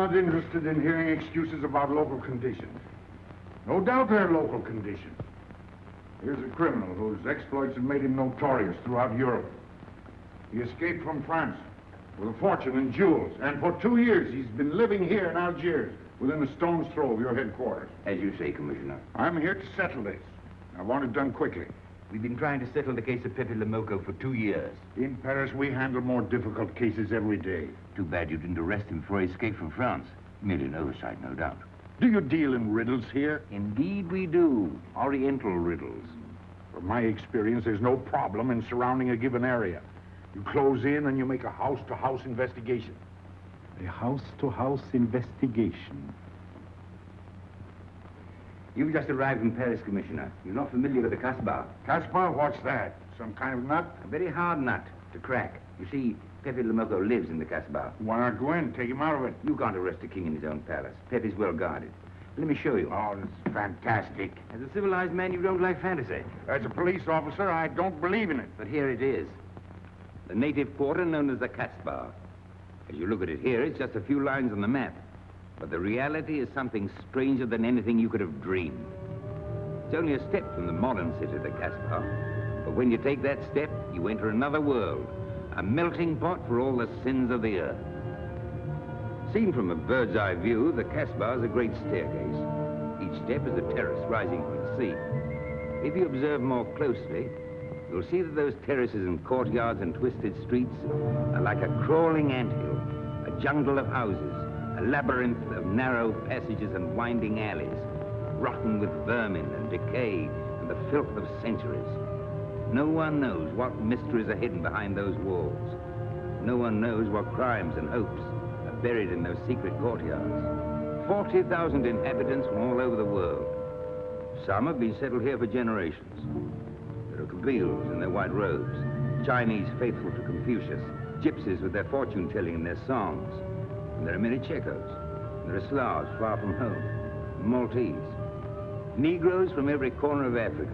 not interested in hearing excuses about local conditions. No doubt they're local conditions. Here's a criminal whose exploits have made him notorious throughout Europe. He escaped from France with a fortune in jewels, and for 2 years he's been living here in Algiers, within a stone's throw of your headquarters. As you say, Commissioner. I'm here to settle this. I want it done quickly. We've been trying to settle the case of Pepe Lemoko for 2 years. In Paris, we handle more difficult cases every day. Too bad you didn't arrest him before he escaped from France. Merely an oversight, no doubt. Do you deal in riddles here? Indeed we do. Oriental riddles. From my experience, there's no problem in surrounding a given area. You close in and you make a house-to-house investigation. A house-to-house investigation. You've just arrived from Paris, Commissioner. You're not familiar with the Casbah. Casbah? What's that? Some kind of nut? A very hard nut to crack. You see, Pepe Lemoko lives in the Casbah. Why not go in? Take him out of it. You can't arrest a king in his own palace. Pepe's well guarded. Let me show you. Oh, this is fantastic. As a civilized man, you don't like fantasy. As a police officer, I don't believe in it. But here it is. The native quarter known as the Casbah. As you look at it here, it's just a few lines on the map. But the reality is something stranger than anything you could have dreamed. It's only a step from the modern city, the Casbah. But when you take that step, you enter another world, a melting pot for all the sins of the earth. Seen from a bird's eye view, the Casbah is a great staircase. Each step is a terrace rising from the sea. If you observe more closely, you'll see that those terraces and courtyards and twisted streets are like a crawling anthill, a jungle of houses, a labyrinth of narrow passages and winding alleys, rotten with vermin and decay and the filth of centuries. No one knows what mysteries are hidden behind those walls. No one knows what crimes and hopes are buried in those secret courtyards. 40,000 inhabitants from all over the world. Some have been settled here for generations. There are Kabyles in their white robes, Chinese faithful to Confucius, gypsies with their fortune-telling and their songs. And there are many Checos. There are Slavs far from home, Maltese, Negroes from every corner of Africa,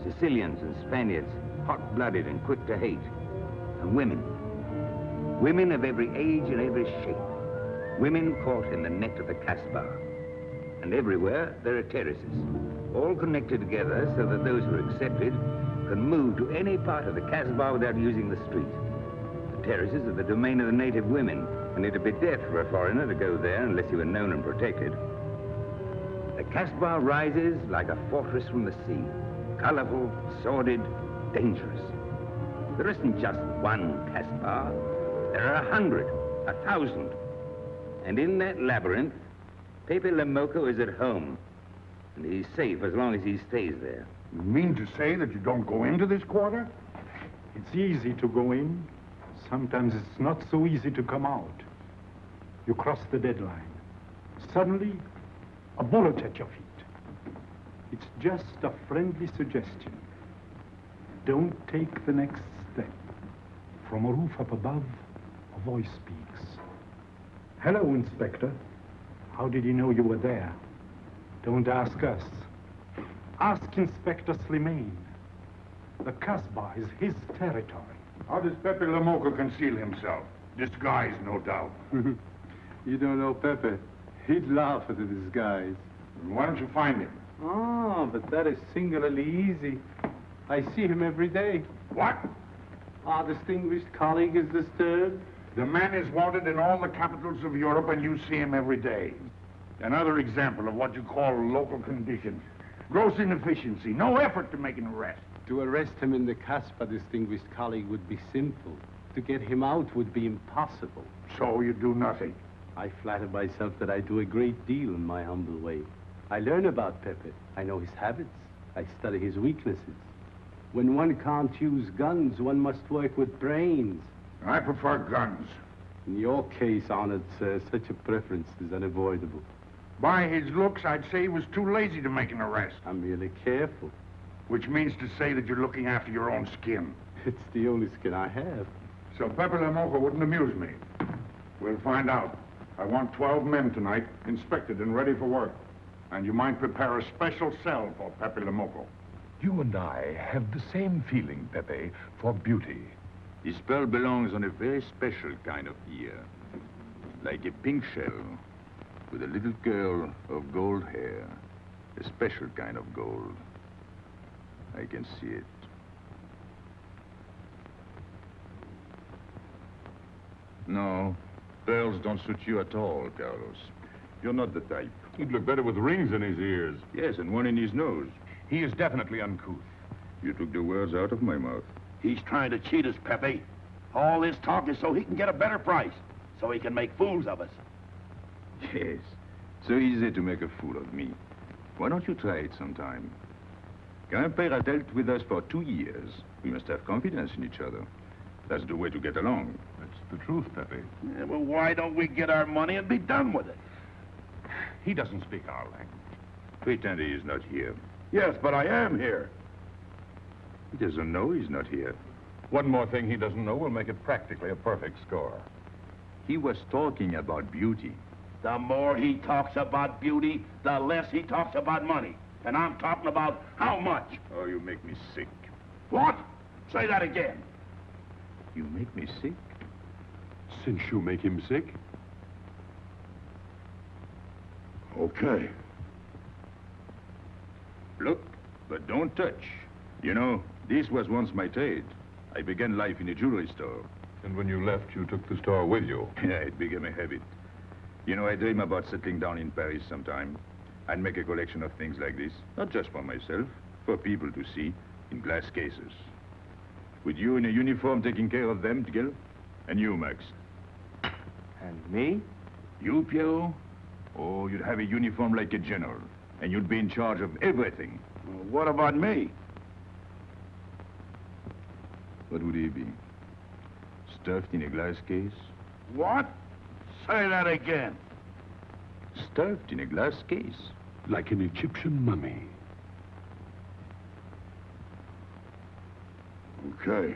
Sicilians and Spaniards, hot-blooded and quick to hate, and women. Women of every age and every shape. Women caught in the net of the Casbah. And everywhere there are terraces, all connected together so that those who are accepted can move to any part of the Casbah without using the street. The terraces are the domain of the native women, and it'd be death for a foreigner to go there unless he were known and protected. The Casbah rises like a fortress from the sea, colorful, sordid, dangerous. There isn't just one Casbah. There are 100, 1,000. And in that labyrinth, Pepe Lemoko is at home, and he's safe as long as he stays there. You mean to say that you don't go into this quarter? It's easy to go in. Sometimes it's not so easy to come out. You cross the deadline. Suddenly, a bullet at your feet. It's just a friendly suggestion. Don't take the next step. From a roof up above, a voice speaks. Hello, Inspector. How did you know you were there? Don't ask us. Ask Inspector Slimane. The Casbah is his territory. How does Pepe Lemoko conceal himself? Disguise, no doubt. You don't know Pepe. He'd laugh at the disguise. Then why don't you find him? Oh, but that is singularly easy. I see him every day. What? Our distinguished colleague is disturbed. The man is wanted in all the capitals of Europe, and you see him every day. Another example of what you call local conditions. Gross inefficiency, no effort to make an arrest. To arrest him in the Casbah, distinguished colleague, would be simple. To get him out would be impossible. So you do nothing. I flatter myself that I do a great deal in my humble way. I learn about Pepe. I know his habits. I study his weaknesses. When one can't use guns, one must work with brains. I prefer guns. In your case, honored sir, such a preference is unavoidable. By his looks, I'd say he was too lazy to make an arrest. I'm merely careful. Which means to say that you're looking after your own skin. It's the only skin I have. So Pepe Lemoko wouldn't amuse me. We'll find out. I want 12 men tonight, inspected and ready for work. And you might prepare a special cell for Pepe Lemoko. You and I have the same feeling, Pepe, for beauty. This pearl belongs on a very special kind of ear. like a pink shell, with a little curl of gold hair. A special kind of gold. I can see it. No, pearls don't suit you at all, Carlos. You're not the type. He'd look better with rings in his ears. Yes, and one in his nose. He is definitely uncouth. You took the words out of my mouth. He's trying to cheat us, Pepe. All this talk is so he can get a better price, so he can make fools of us. Yes, so easy to make a fool of me. Why don't you try it sometime? Grandpère has dealt with us for 2 years. We must have confidence in each other. That's the way to get along. That's the truth, Pepe. Yeah, well, why don't we get our money and be done with it? He doesn't speak our language. Pretend he is not here. Yes, but I am here. He doesn't know he's not here. One more thing he doesn't know will make it practically a perfect score. He was talking about beauty. The more he talks about beauty, the less he talks about money. And I'm talking about how much. Oh, you make me sick. What? Say that again. You make me sick? Since you make him sick? Okay. Look, but don't touch. You know, this was once my trade. I began life in a jewelry store. And when you left, you took the store with you. Yeah, it became a habit. You know, I dream about settling down in Paris sometime. I'd make a collection of things like this, not just for myself, for people to see, in glass cases. With you in a uniform taking care of them, Miguel? And you, Max? And me? You, Pierrot? Oh, you'd have a uniform like a general, and you'd be in charge of everything. Well, what about me? What would he be? Stuffed in a glass case? What? Say that again. Stuffed in a glass case? Like an Egyptian mummy. Okay.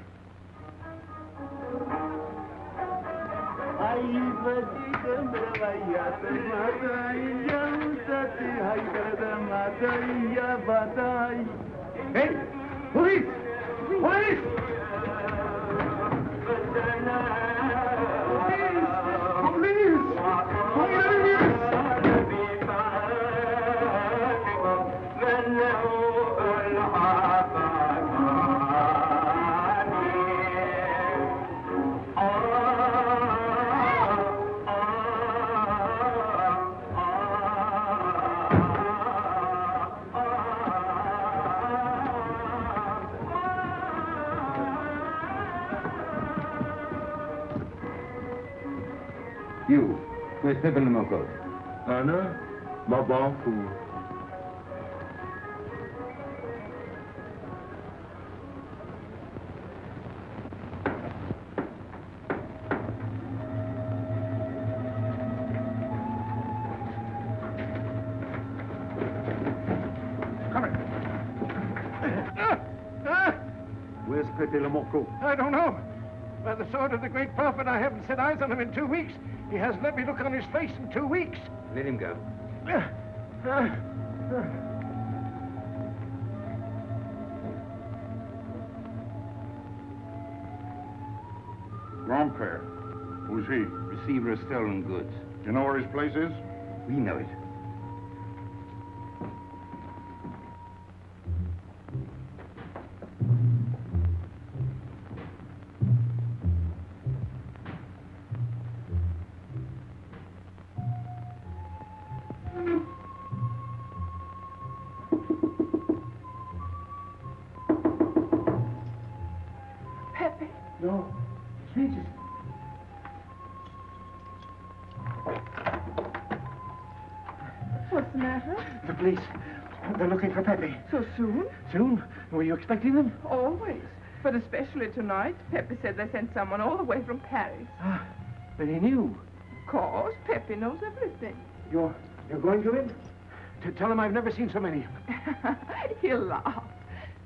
Hey! Police! Police! You, where's Pepe le Moco? Anna, ma bonne fou. Where's Pepe le Moco? I don't know. By the sword of the great prophet, I haven't set eyes on him in 2 weeks. He hasn't let me look on his face in 2 weeks. Let him go. Grandpère. Who's he? Receiver of stolen goods. You know where his place is? We know it. Pepe. No. Regis. What's the matter? The police. They're looking for Pepe. So soon? Soon? Were you expecting them? Always. But especially tonight. Pepe said they sent someone all the way from Paris. Ah, then he knew. Of course, Pepe knows everything. You're going to him? To tell him I've never seen so many. He'll laugh.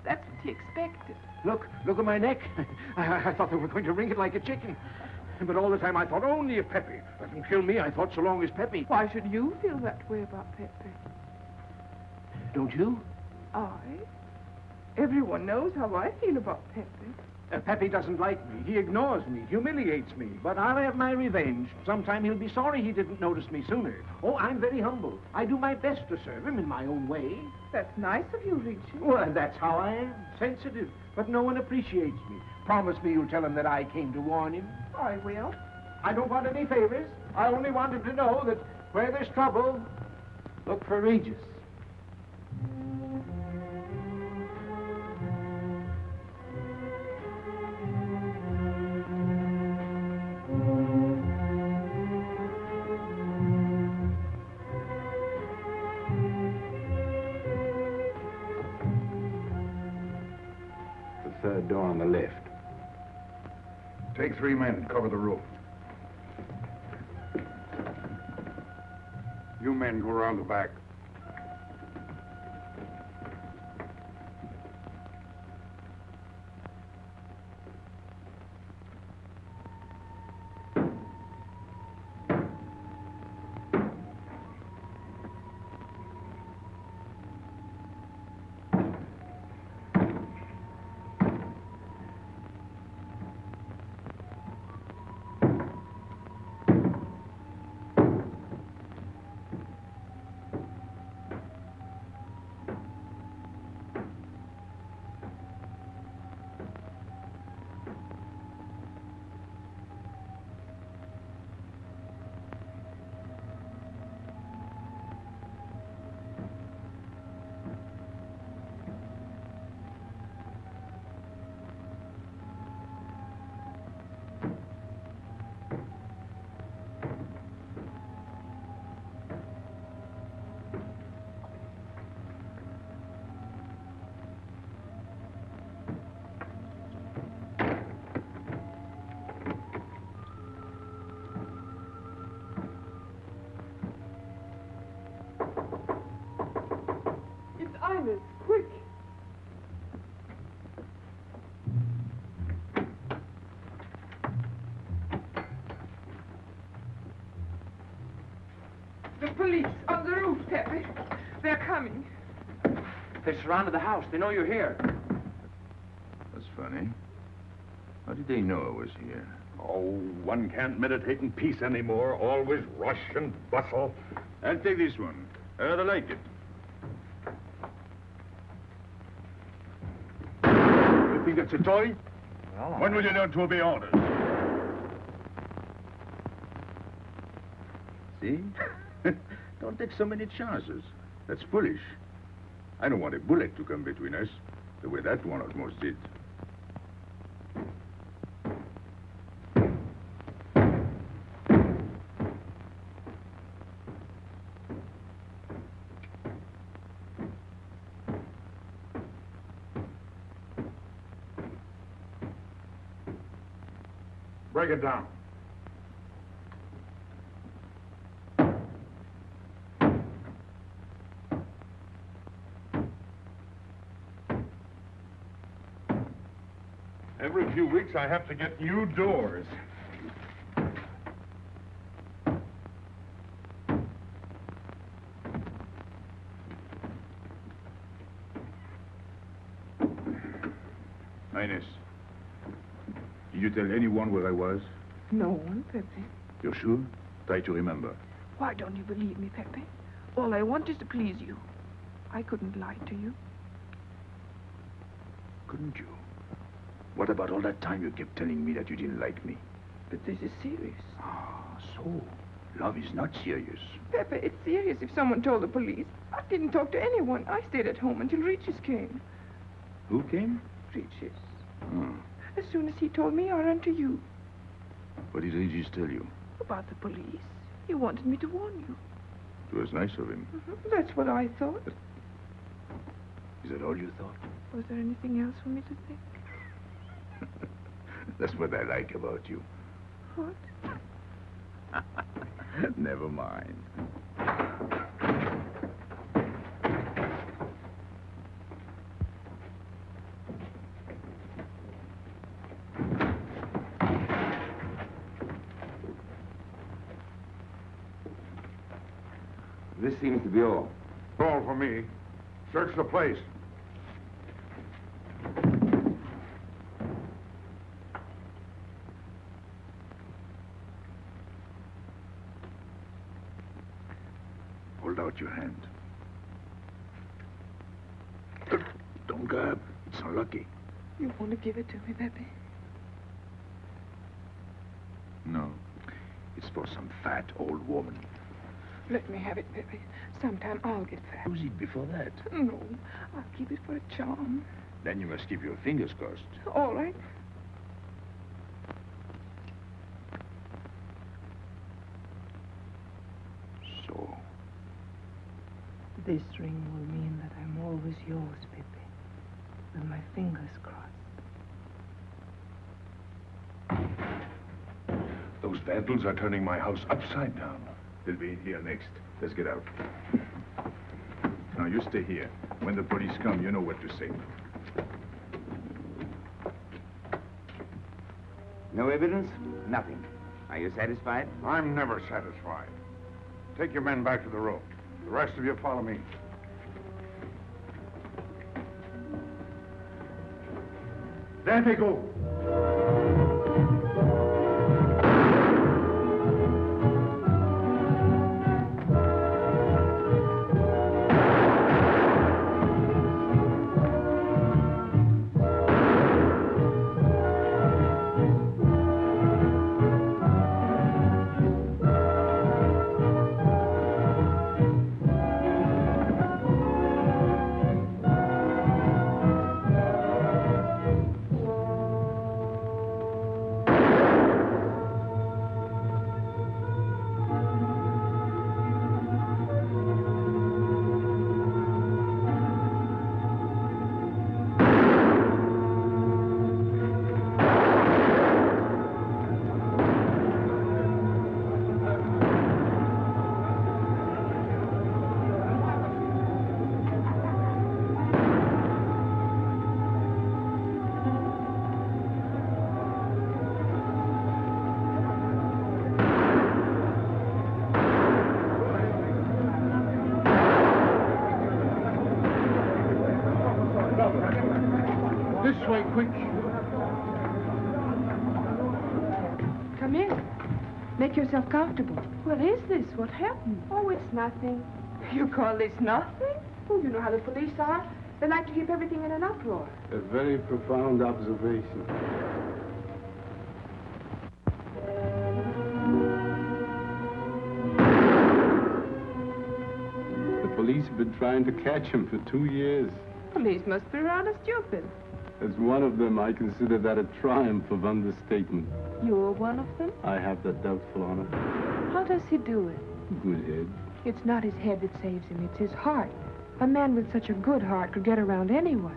That's what he expected. Look at my neck. I thought they were going to ring it like a chicken. But all the time I thought only if Pepe doesn't kill me, I thought so long as Pepe. Why should you feel that way about Pepe? Don't you? I? Everyone knows how I feel about Pepe. Pepe doesn't like me. He ignores me, humiliates me. But I'll have my revenge. Sometime he'll be sorry he didn't notice me sooner. Oh, I'm very humble. I do my best to serve him in my own way. That's nice of you, Richard. Well, that's how I am. Sensitive. But no one appreciates me. Promise me you'll tell him that I came to warn him. I will. I don't want any favors. I only want him to know that where there's trouble, look for Regis. The third door on the left. Take 3 men and cover the roof. You men go around the back. Quick. The police on the roof, Pepe. They're coming. They surrounded the house. They know you're here. That's funny. How did they know I was here? Oh, one can't meditate in peace anymore. Always rush and bustle. I'll take this one. I rather like it. You think it's a toy? Well, When will you learn to obey orders? See? Don't take so many chances. That's foolish. I don't want a bullet to come between us, the way that one almost did. Break it down. Every few weeks I have to get new doors. Highness, did you tell anyone where I was? No one, Pepe. You're sure? Try to remember. Why don't you believe me, Pepe? All I want is to please you. I couldn't lie to you. Couldn't you? What about all that time you kept telling me that you didn't like me? But this is serious. Ah, so love is not serious. Pepe, it's serious if someone told the police. I didn't talk to anyone. I stayed at home until Regis came. Who came? Regis. Oh. As soon as he told me, I ran to you. What did Regis tell you? About the police. He wanted me to warn you. It was nice of him. That's what I thought. Is that all you thought? Was there anything else for me to think? That's what I like about you. What? Never mind. This seems to be all. All for me. Search the place. Gab. It's unlucky. You want to give it to me, Pepe? No. It's for some fat old woman. Let me have it, Pepe. Sometime I'll get fat. Use it before that. No, I'll keep it for a charm. Then you must keep your fingers crossed. All right. So. This ring will mean that I'm always yours, Pepe. With my fingers crossed. Those vandals are turning my house upside down. They'll be in here next. Let's get out. Now, you stay here. When the police come, you know what to say. No evidence? Nothing. Are you satisfied? I'm never satisfied. Take your men back to the room. The rest of you follow me. There they go. This way, quick. Come in. Make yourself comfortable. What is this? What happened? Oh, it's nothing. You call this nothing? Oh, you know how the police are. They like to keep everything in an uproar. A very profound observation. The police have been trying to catch him for 2 years. Police must be rather stupid. As one of them, I consider that a triumph of understatement. You're one of them? I have that doubtful honor. How does he do it? Good head. It's not his head that saves him, it's his heart. A man with such a good heart could get around anyone.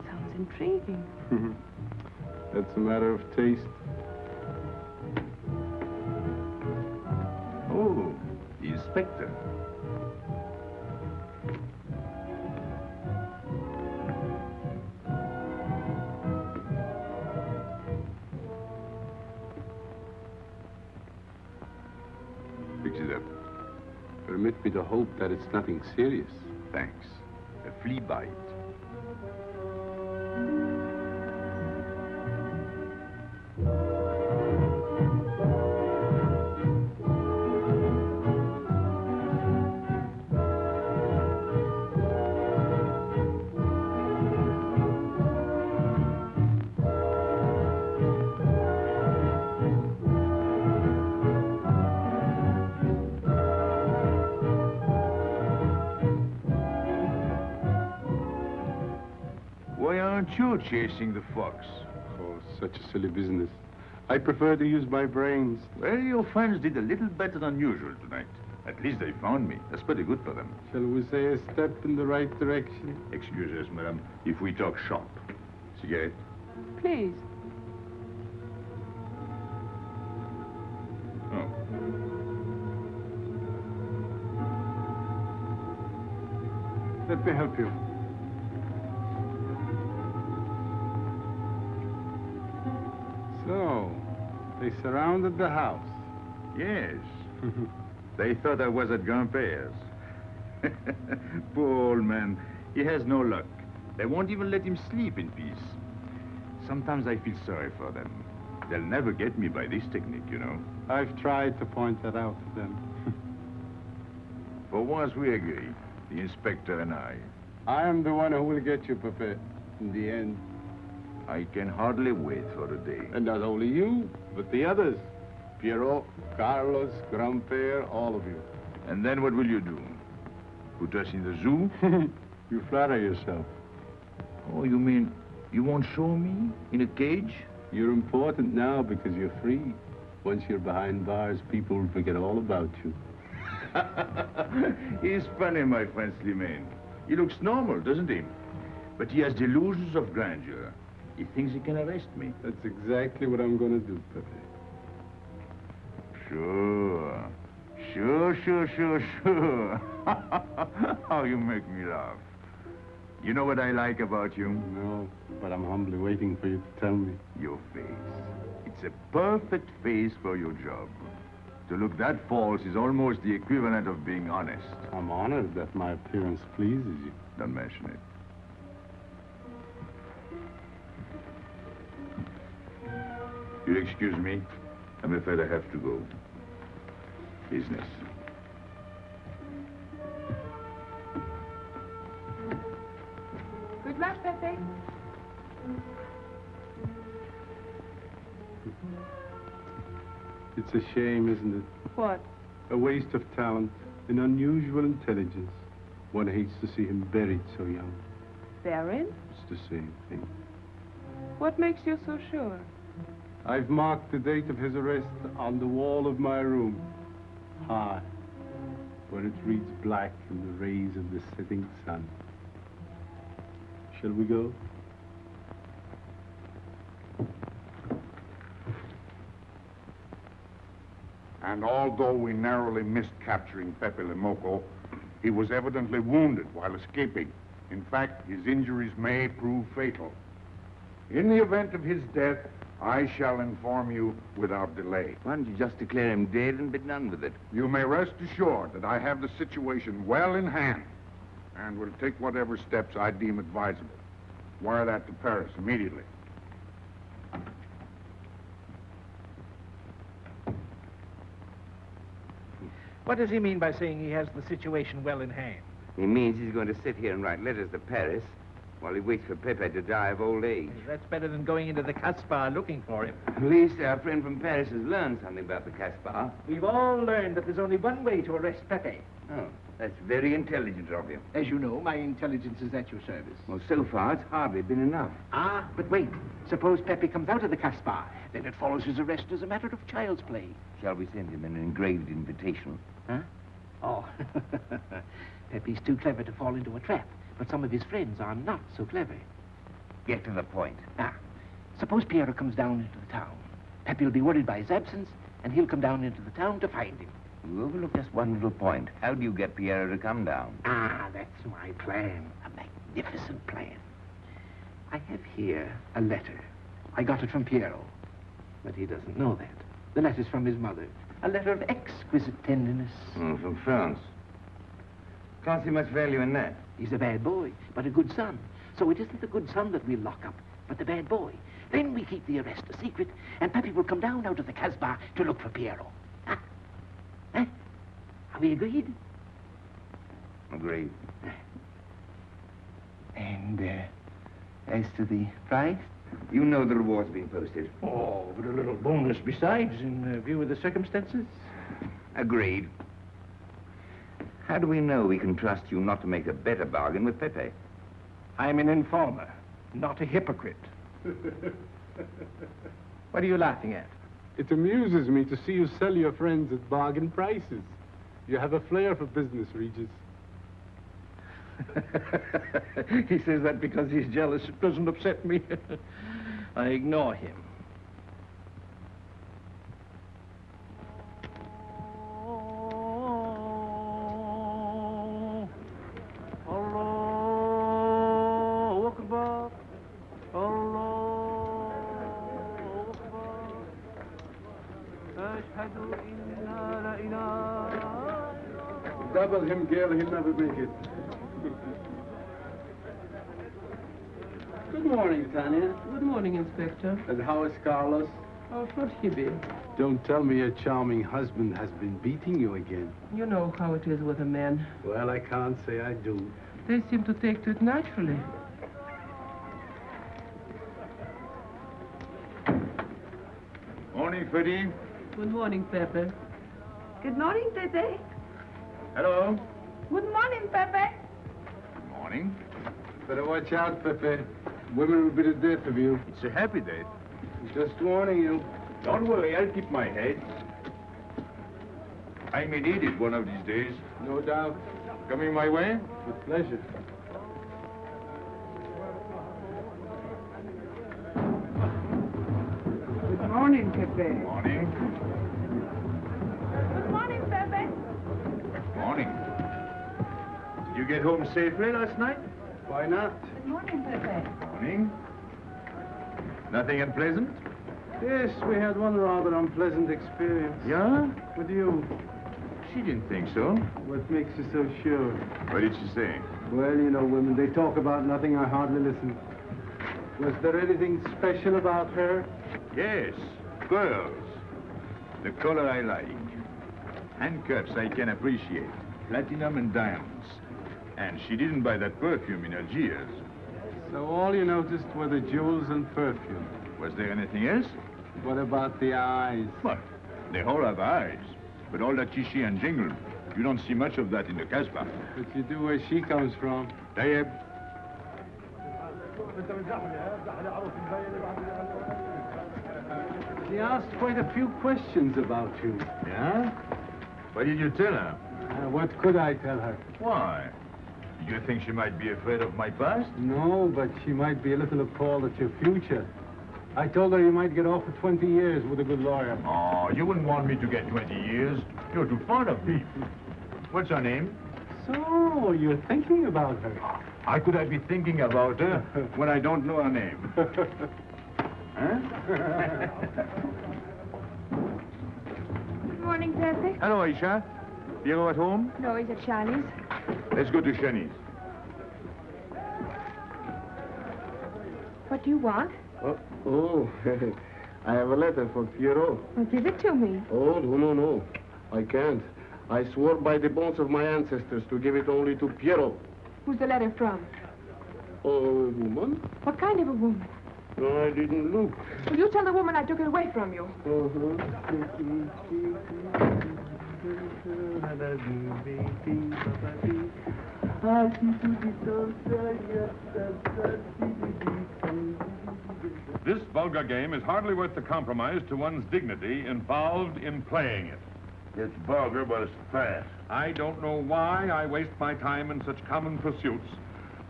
Sounds intriguing. That's a matter of taste. Oh, the inspector. Fix it up. Permit me to hope that it's nothing serious. Thanks. A flea bite. Why aren't you chasing the fox? Oh, such a silly business. I prefer to use my brains. Well, your friends did a little better than usual tonight. At least they found me. That's pretty good for them. Shall we say a step in the right direction? Excuse us, madam, if we talk shop. Cigarette? Please. Oh. Let me help you. So, they surrounded the house. Yes. They thought I was at Grandpère's. Poor old man. He has no luck. They won't even let him sleep in peace. Sometimes I feel sorry for them. They'll never get me by this technique, you know. I've tried to point that out to them. For once we agree, the inspector and I. I am the one who will get you, Pepe. in the end. I can hardly wait for the day. And not only you, but the others. Piero, Carlos, Grandpere, all of you. And then what will you do? Put us in the zoo? You flatter yourself. Oh, you mean you won't show me in a cage? You're important now because you're free. Once you're behind bars, people will forget all about you. He's funny, my friend Slimane. He looks normal, doesn't he? But he has delusions of grandeur. He thinks he can arrest me. That's exactly what I'm going to do, Pepe. Sure. Sure. How you make me laugh. You know what I like about you? No, but I'm humbly waiting for you to tell me. Your face. It's a perfect face for your job. To look that false is almost the equivalent of being honest. I'm honored that my appearance pleases you. Don't mention it. You'll excuse me. I'm afraid I have to go. Business. Good luck, Pepe. It's a shame, isn't it? What? A waste of talent, an unusual intelligence. One hates to see him buried so young. Buried? It's the same thing. What makes you so sure? I've marked the date of his arrest on the wall of my room. High, where it reads black in the rays of the setting sun. Shall we go? And although we narrowly missed capturing Pepe Le Moco, he was evidently wounded while escaping. In fact, his injuries may prove fatal. In the event of his death, I shall inform you without delay. Why don't you just declare him dead and be done with it? You may rest assured that I have the situation well in hand and will take whatever steps I deem advisable. Wire that to Paris immediately. What does he mean by saying he has the situation well in hand? He means he's going to sit here and write letters to Paris while he waits for Pepe to die of old age. That's better than going into the Casbah looking for him. At least our friend from Paris has learned something about the Casbah. We've all learned that there's only one way to arrest Pepe. Oh, that's very intelligent of you. As you know, my intelligence is at your service. Well, so far, it's hardly been enough. Ah, but wait. Suppose Pepe comes out of the Casbah. Then it follows his arrest as a matter of child's play. Shall we send him an engraved invitation? Huh? Oh, Pepe's too clever to fall into a trap, but some of his friends are not so clever. Get to the point. Now, suppose Piero comes down into the town. Pepe will be worried by his absence, and he'll come down into the town to find him. You overlook just one little point. How do you get Piero to come down? Ah, that's my plan. A magnificent plan. I have here a letter. I got it from Piero, but he doesn't know that. The letter's from his mother. A letter of exquisite tenderness. From France. Can't see much value in that. He's a bad boy, but a good son. So it isn't the good son that we'll lock up, but the bad boy. Then we keep the arrest a secret, and Pepe will come down out of the Casbah to look for Piero. Huh? Huh? Are we agreed? Agreed. And, as to the prize? You know the reward's been posted. Oh, but a little bonus besides, in view of the circumstances. Agreed. How do we know we can trust you not to make a better bargain with Pepe? I'm an informer, not a hypocrite. What are you laughing at? It amuses me to see you sell your friends at bargain prices. You have a flair for business, Regis. He says that because he's jealous. It doesn't upset me. I ignore him. Double him, Gail, he'll never make it. Good morning, Tanya. Good morning, Inspector. And how is Carlos? How should he be? Don't tell me your charming husband has been beating you again. You know how it is with a man. Well, I can't say I do. They seem to take to it naturally. Morning, Freddie. Good morning, Pepe. Good morning, Pepe. Hello. Good morning, Pepe. Good morning. Better watch out, Pepe. Women will be the death of you. It's a happy day. Just warning you. Don't worry, I'll keep my head. I may need it one of these days. No doubt. Coming my way? With pleasure. Good morning, Pepe. Morning. Good morning, Pepe. Morning. Did you get home safely last night? Why not? Good morning, Pepe. Morning. Nothing unpleasant? Yes, we had one rather unpleasant experience. Yeah? With you. She didn't think so. What makes you so sure? What did she say? Well, you know, women, they talk about nothing. I hardly listen. Was there anything special about her? Yes, pearls. The color I like. Handcuffs I can appreciate. Platinum and diamonds. And she didn't buy that perfume in Algiers. So all you noticed were the jewels and perfume. Was there anything else? What about the eyes? What? They all have eyes. But all that chichi and jingle, you don't see much of that in the Casbah. But you do where she comes from. Tayyib. She asked quite a few questions about you. Yeah? What did you tell her? What could I tell her? Why? Did you think she might be afraid of my past? No, but she might be a little appalled at your future. I told her you might get off for 20 years with a good lawyer. Oh, you wouldn't want me to get 20 years. You're too fond of me. What's her name? So, you're thinking about her. How could I be thinking about her when I don't know her name? Huh? Good morning, Pepe. Hello, Aisha. Piero at home? No, he's at Charlie's. Let's go to Shani's. What do you want? Oh, I have a letter for Pierrot. Well, give it to me. Oh, no. I can't. I swore by the bones of my ancestors to give it only to Pierrot. Who's the letter from? Oh, a woman? What kind of a woman? No, I didn't look. Will you tell the woman I took it away from you? This vulgar game is hardly worth the compromise to one's dignity involved in playing it. It's vulgar, but it's fast. I don't know why I waste my time in such common pursuits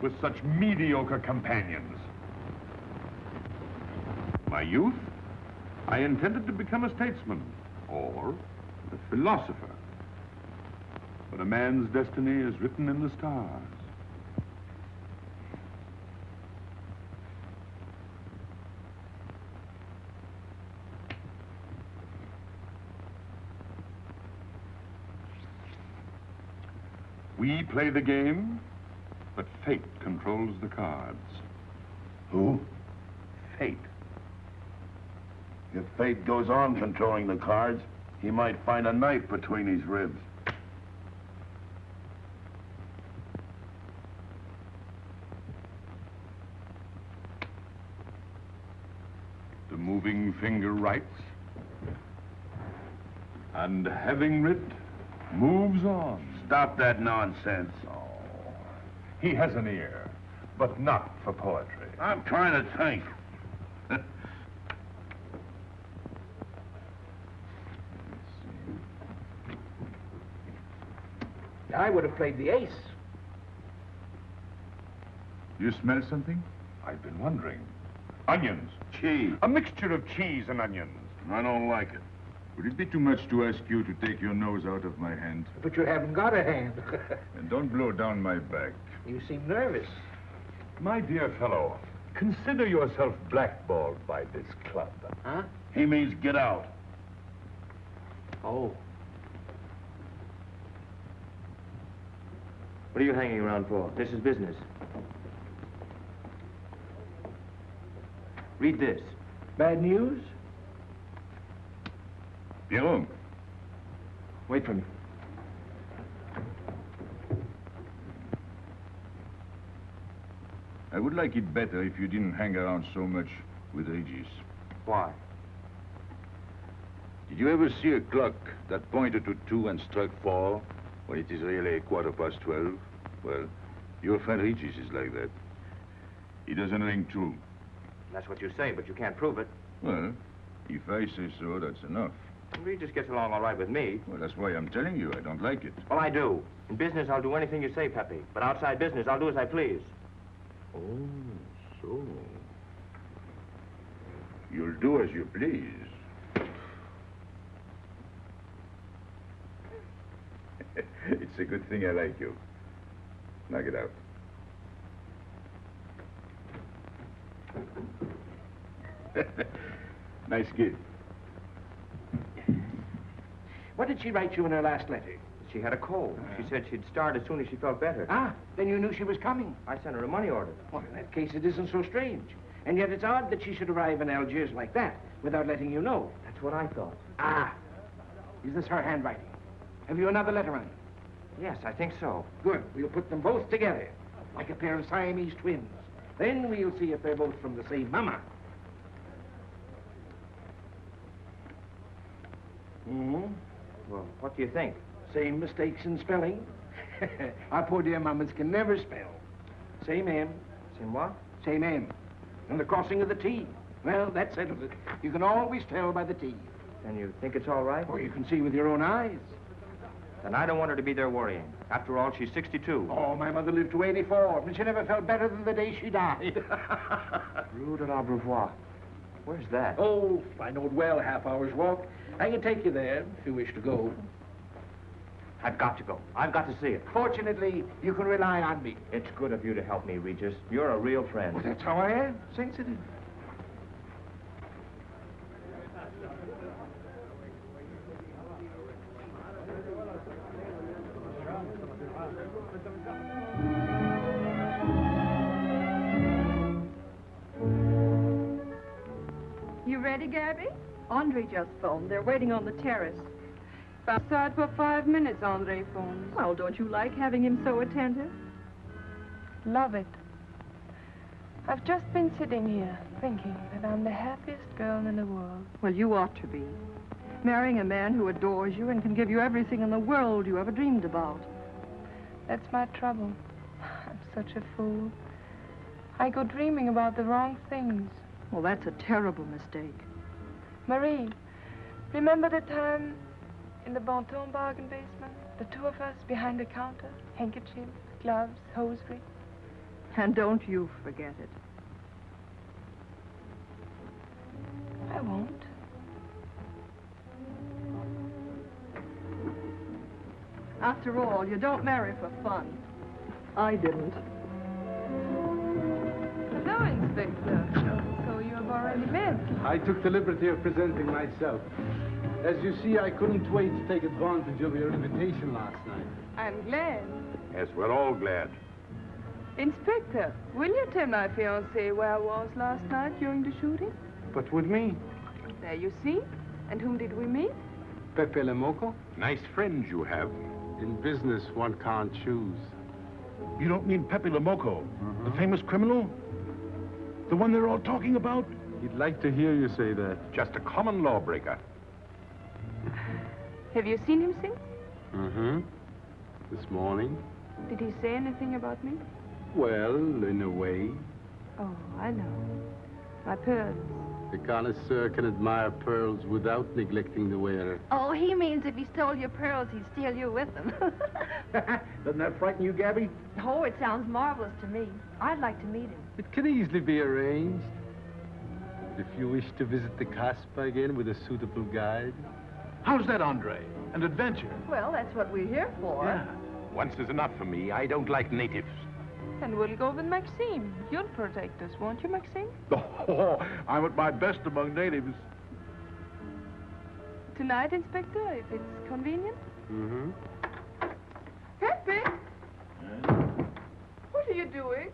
with such mediocre companions. My youth, I intended to become a statesman or a philosopher. But a man's destiny is written in the stars. We play the game, but fate controls the cards. Who? Fate. If fate goes on controlling the cards, he might find a knife between his ribs. The moving finger writes, and having writ, moves on. Stop that nonsense. Oh, he has an ear, but not for poetry. I'm trying to think. I would have played the ace. You smell something? I've been wondering. Onions. Cheese. A mixture of cheese and onions. I don't like it. Would it be too much to ask you to take your nose out of my hand? But you haven't got a hand. And don't blow down my back. You seem nervous. My dear fellow, consider yourself blackballed by this club. Huh? He means get out. Oh. What are you hanging around for? This is business. Read this. Bad news? Pierrot. Wait for me. I would like it better if you didn't hang around so much with Algiers. Why? Did you ever see a clock that pointed to 2 and struck 4 when it is really 12:15? Well, your friend Regis is like that. He doesn't ring true. That's what you say, but you can't prove it. Well, if I say so, that's enough. Regis gets along all right with me. Well, that's why I'm telling you I don't like it. Well, I do. In business, I'll do anything you say, Pepe. But outside business, I'll do as I please. Oh, so. You'll do as you please. It's a good thing I like you. Knock it out. Nice kid. What did she write you in her last letter? She had a cold. She said she'd start as soon as she felt better. Ah, then you knew she was coming. I sent her a money order. Well, in that case, it isn't so strange. And yet it's odd that she should arrive in Algiers like that, without letting you know. That's what I thought. Ah, is this her handwriting? Have you another letter on it? Yes, I think so. Good. We'll put them both together, like a pair of Siamese twins. Then we'll see if they're both from the same mama. Hmm? Well, what do you think? Same mistakes in spelling. Our poor dear mamas can never spell. Same M. Same what? Same M. And the crossing of the T. Well, that settles it. You can always tell by the T. Then you think it's all right? Or you can see with your own eyes. Then I don't want her to be there worrying. After all, she's 62. Oh, my mother lived to 84, and she never felt better than the day she died. Rue de l'Abreuvoir. Where's that? Oh, I know it well, half-hour's walk. I can take you there if you wish to go. I've got to go. I've got to see it. Fortunately, you can rely on me. It's good of you to help me, Regis. You're a real friend. Well, that's how I am. Sensitive. You ready, Gaby? Andre just phoned. They're waiting on the terrace. Outside for 5 minutes, Andre phones. Well, don't you like having him so attentive? Love it. I've just been sitting here thinking that I'm the happiest girl in the world. Well, you ought to be. Marrying a man who adores you and can give you everything in the world you ever dreamed about. That's my trouble. I'm such a fool. I go dreaming about the wrong things. Well, that's a terrible mistake. Marie, remember the time in the Bonton bargain basement? The two of us behind the counter, handkerchiefs, gloves, hosiery. And don't you forget it. I won't. After all, you don't marry for fun. I didn't. Hello, Inspector. So you have already met. I took the liberty of presenting myself. As you see, I couldn't wait to take advantage of your invitation last night. I'm glad. Yes, we're all glad. Inspector, will you tell my fiancé where I was last night during the shooting? But with me, There you see. And whom did we meet? Pepe Le Moco? Nice friends you have. In business, one can't choose. You don't mean Pepe Le Moco, the famous criminal? The one they're all talking about? he'd like to hear you say that. Just a common lawbreaker. Have you seen him since? Mm-hmm. This morning? Did he say anything about me? Well, in a way. Oh, I know. My pearls. The connoisseur can admire pearls without neglecting the wearer. Oh, he means if he stole your pearls, he'd steal you with them. Doesn't that frighten you, Gaby? Oh, it sounds marvelous to me. I'd like to meet him. It can easily be arranged. If you wish to visit the Casbah again with a suitable guide. How's that, Andre? An adventure? Well, that's what we're here for. Yeah. Once is enough for me. I don't like natives. And we'll go with Maxime. You'll protect us, won't you, Maxime? Oh, I'm at my best among natives. Tonight, Inspector, if it's convenient. Mm-hmm. Pepe! What are you doing?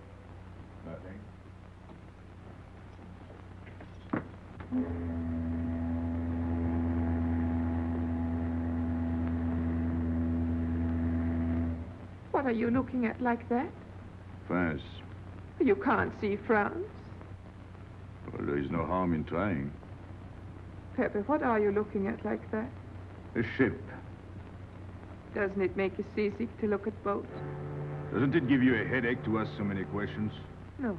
Nothing. What are you looking at like that? France. You can't see France. Well, there is no harm in trying. Pepe, what are you looking at like that? A ship. Doesn't it make you seasick to look at boats? Doesn't it give you a headache to ask so many questions? No.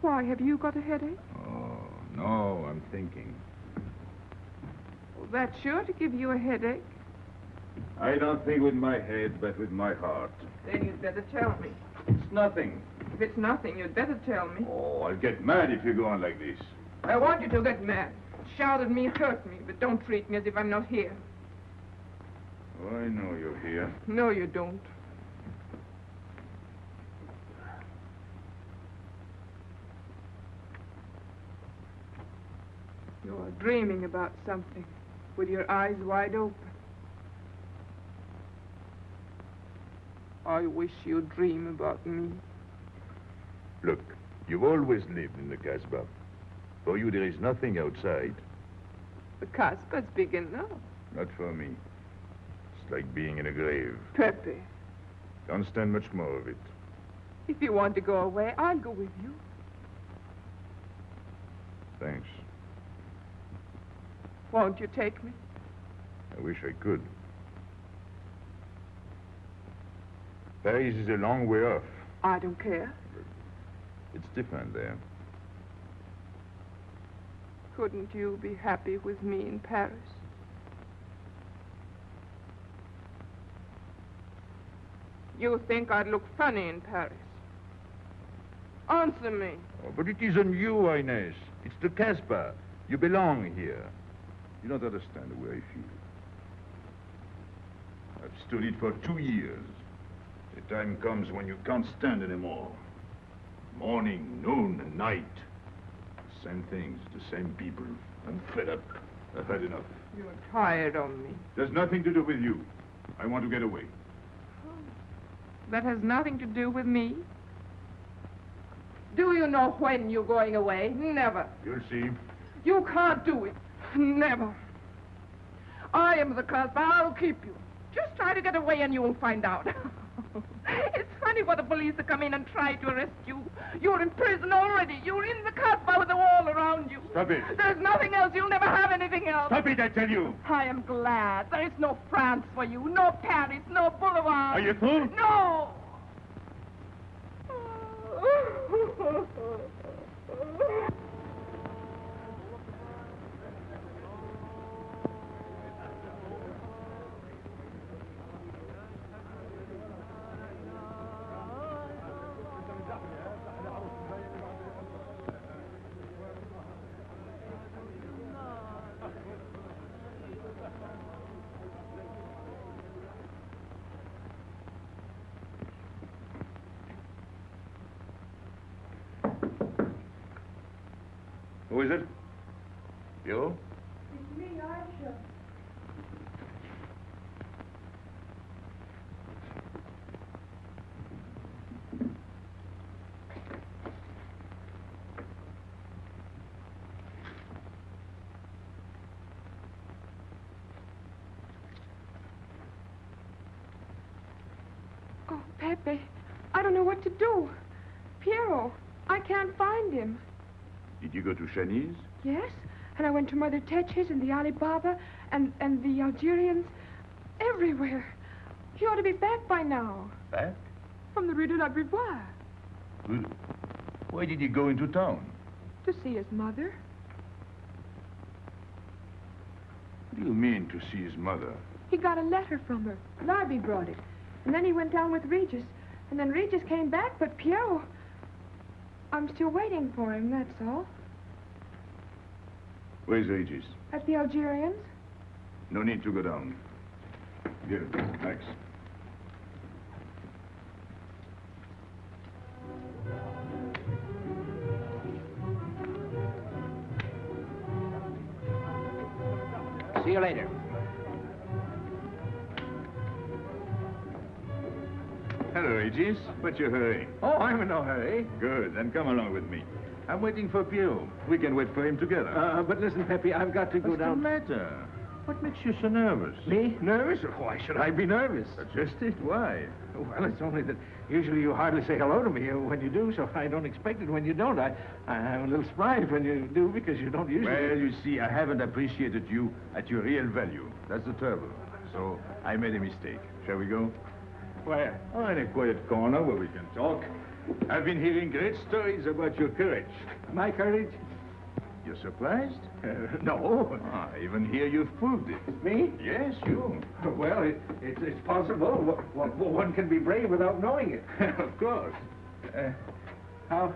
Why, have you got a headache? Oh, no, I'm thinking. Well, that's sure to give you a headache. I don't think with my head, but with my heart. Then you'd better tell me. It's nothing. If it's nothing, you'd better tell me. Oh, I'll get mad if you go on like this. I want you to get mad. Shout at me, hurt me, but don't treat me as if I'm not here. Oh, I know you're here. No, you don't. You're dreaming about something with your eyes wide open. I wish you'd dream about me. Look, you've always lived in the Casbah. For you, there is nothing outside. The Casbah's big enough. Not for me. It's like being in a grave. Pepe, Can't stand much more of it. if you want to go away, I'll go with you. Thanks. Won't you take me? I wish I could. Paris is a long way off. I don't care. It's different there. Couldn't you be happy with me in Paris? You think I'd look funny in Paris? Answer me. Oh, but it isn't you, Inez. It's the Casbah. You belong here. You don't understand the way I feel. I've stood it for 2 years. The time comes when you can't stand anymore. Morning, noon, and night. Same things, the same people. I'm fed up. I've had enough. You're tired of me. There's nothing to do with you. I want to get away. That has nothing to do with me. Do you know when you're going away? Never. You'll see. You can't do it. Never. I am the Casbah. I'll keep you. Just try to get away and you'll find out. It's funny for the police to come in and try to arrest you. You're in prison already. You're in the Casbah with a wall around you. Stop it. There's nothing else. You'll never have anything else. Stop it, I tell you. I am glad. There is no France for you. No Paris. No Boulevard. Are you through? No. Who is it? You? It's me, Aisha. Oh, Pepe, I don't know what to do. Piero, I can't find him. Did you go to Shani's? Yes, and I went to Mother Tetch's and the Alibaba and the Algerians. Everywhere. He ought to be back by now. Back? From the Rue de la Brivoire. Good. Why did he go into town? To see his mother. What do you mean, to see his mother? He got a letter from her. Larby brought it. And then he went down with Regis. And then Regis came back, but Piero... I'm still waiting for him, that's all. Where's Regis? At the Algerians? No need to go down. Here, thanks. See you later. Hello, Regis. What's your hurry? Oh, I'm in no hurry. Good, then come along with me. I'm waiting for Piero. We can wait for him together. But listen, Pepe, I've got to go What's down. the matter? What makes you so nervous? Me? Nervous? Why should I be nervous? That's just it. Why? Well, it's only that usually you hardly say hello to me when you do, so I don't expect it when you don't. I'm a little surprised when you do because you don't usually... Well, you see, I haven't appreciated you at your real value. That's the trouble. So I made a mistake. Shall we go? Where? Oh, in a quiet corner where we can talk. I've been hearing great stories about your courage. My courage? You're surprised? No. I even hear you've proved it. Me? Yes, you. Well, it's possible. One can be brave without knowing it. Of course. How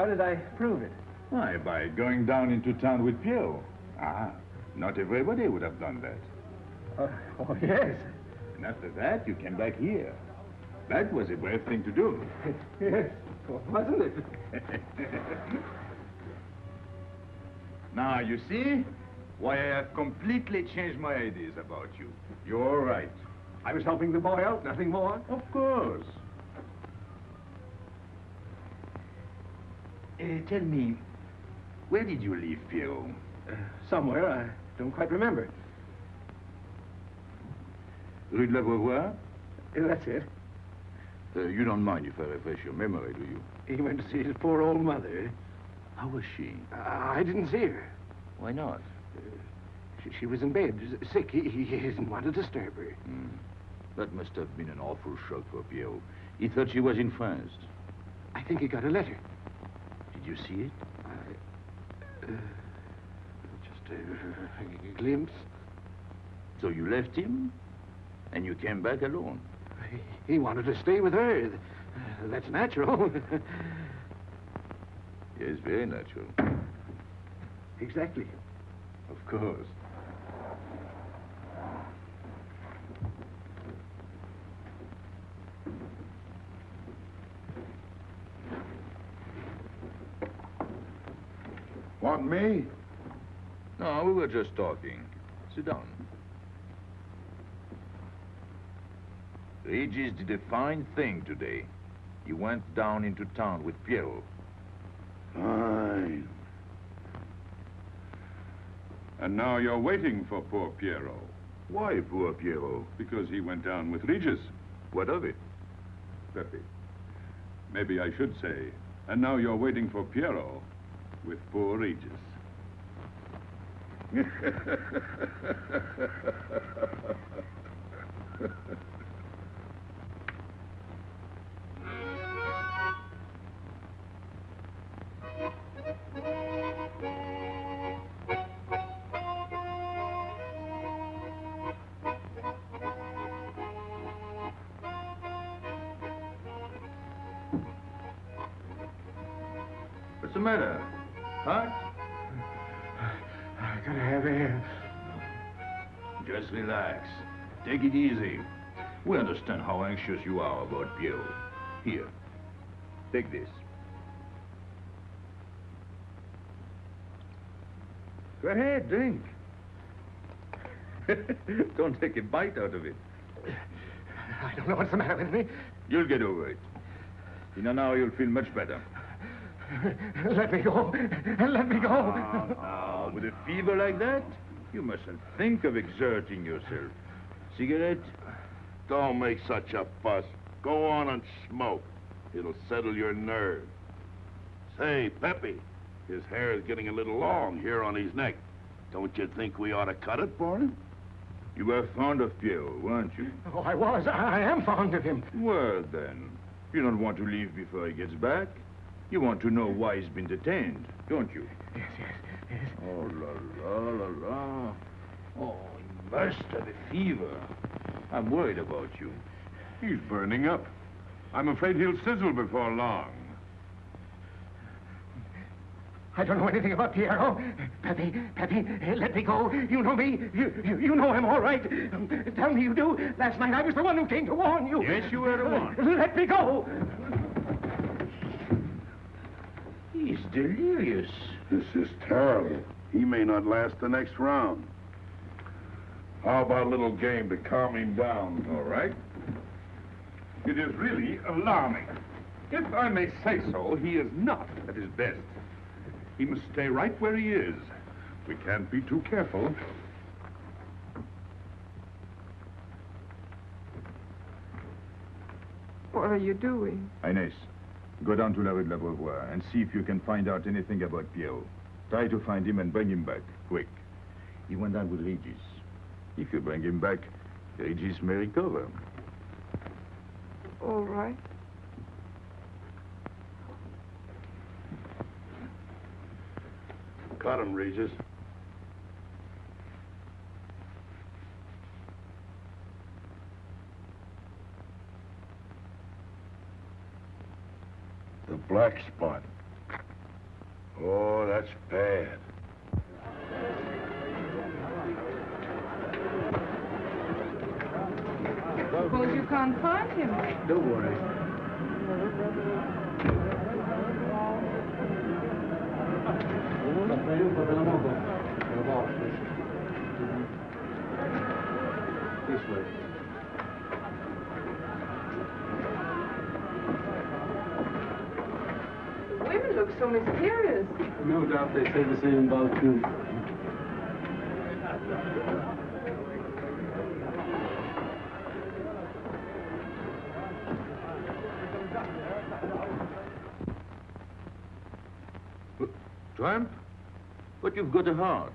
did I prove it? Why, by going down into town with Piero. Not everybody would have done that. Oh, yes. And after that, you came back here. That was a brave thing to do. Yes, wasn't it? Now, you see why I have completely changed my ideas about you. You're all right. I was helping the boy out, nothing more. Of course. Tell me, where did you leave Piero? Somewhere, I don't quite remember. Rue de la Beauvoir? That's it. You don't mind if I refresh your memory, do you? He went to see his poor old mother. How was she? I didn't see her. Why not? She was in bed, sick. He didn't want to disturb her. That must have been an awful shock for Piero. He thought she was in France. I think he got a letter. Did you see it? Just a glimpse. So you left him, and you came back alone? He wanted to stay with her. That's natural. Yes, very natural. Exactly. Of course. Want me? No, we were just talking. Sit down. Regis did a fine thing today. He went down into town with Piero. Fine. And now you're waiting for poor Piero. Why poor Piero? Because he went down with Regis. What of it? Pepe. Maybe I should say, and now you're waiting for Piero with poor Regis. What's the matter? Hot? I gotta have air. Just relax. Take it easy. We understand how anxious you are about Piero. Here, take this. Go ahead, drink. Don't take a bite out of it. I don't know what's the matter with me. You'll get over it. In an hour, you'll feel much better. Let me go. Let me go. With a fever like that, you mustn't think of exerting yourself. Cigarette? Don't make such a fuss. Go on and smoke. It'll settle your nerves. Say, Pepe, his hair is getting a little long here on his neck. Don't you think we ought to cut it for him? You were fond of Piero, weren't you? Oh, I was. I am fond of him. Well, then, you don't want to leave before he gets back. You want to know why he's been detained, don't you? Yes. Oh, la, la. Oh, he must have a fever. I'm worried about you. He's burning up. I'm afraid he'll sizzle before long. I don't know anything about Piero. Pepe, let me go. You know me. You know him all right. Tell me you do. Last night I was the one who came to warn you. Yes, you were the one. Let me go. He's delirious. This is terrible. He may not last the next round. How about a little game to calm him down? All right. It is really alarming. If I may say so, he is not at his best. He must stay right where he is. We can't be too careful. What are you doing? Inés, go down to La Rue de la Beauvoir and see if you can find out anything about Pierrot. Try to find him and bring him back, quick. He went down with Regis. If you bring him back, Regis may recover. All right. Cut him, Regis. The black spot. Oh, that's bad. Suppose you can't find him. Don't worry. This way. The women look so mysterious. No doubt they say the same about you. Tramp? But you've got a heart.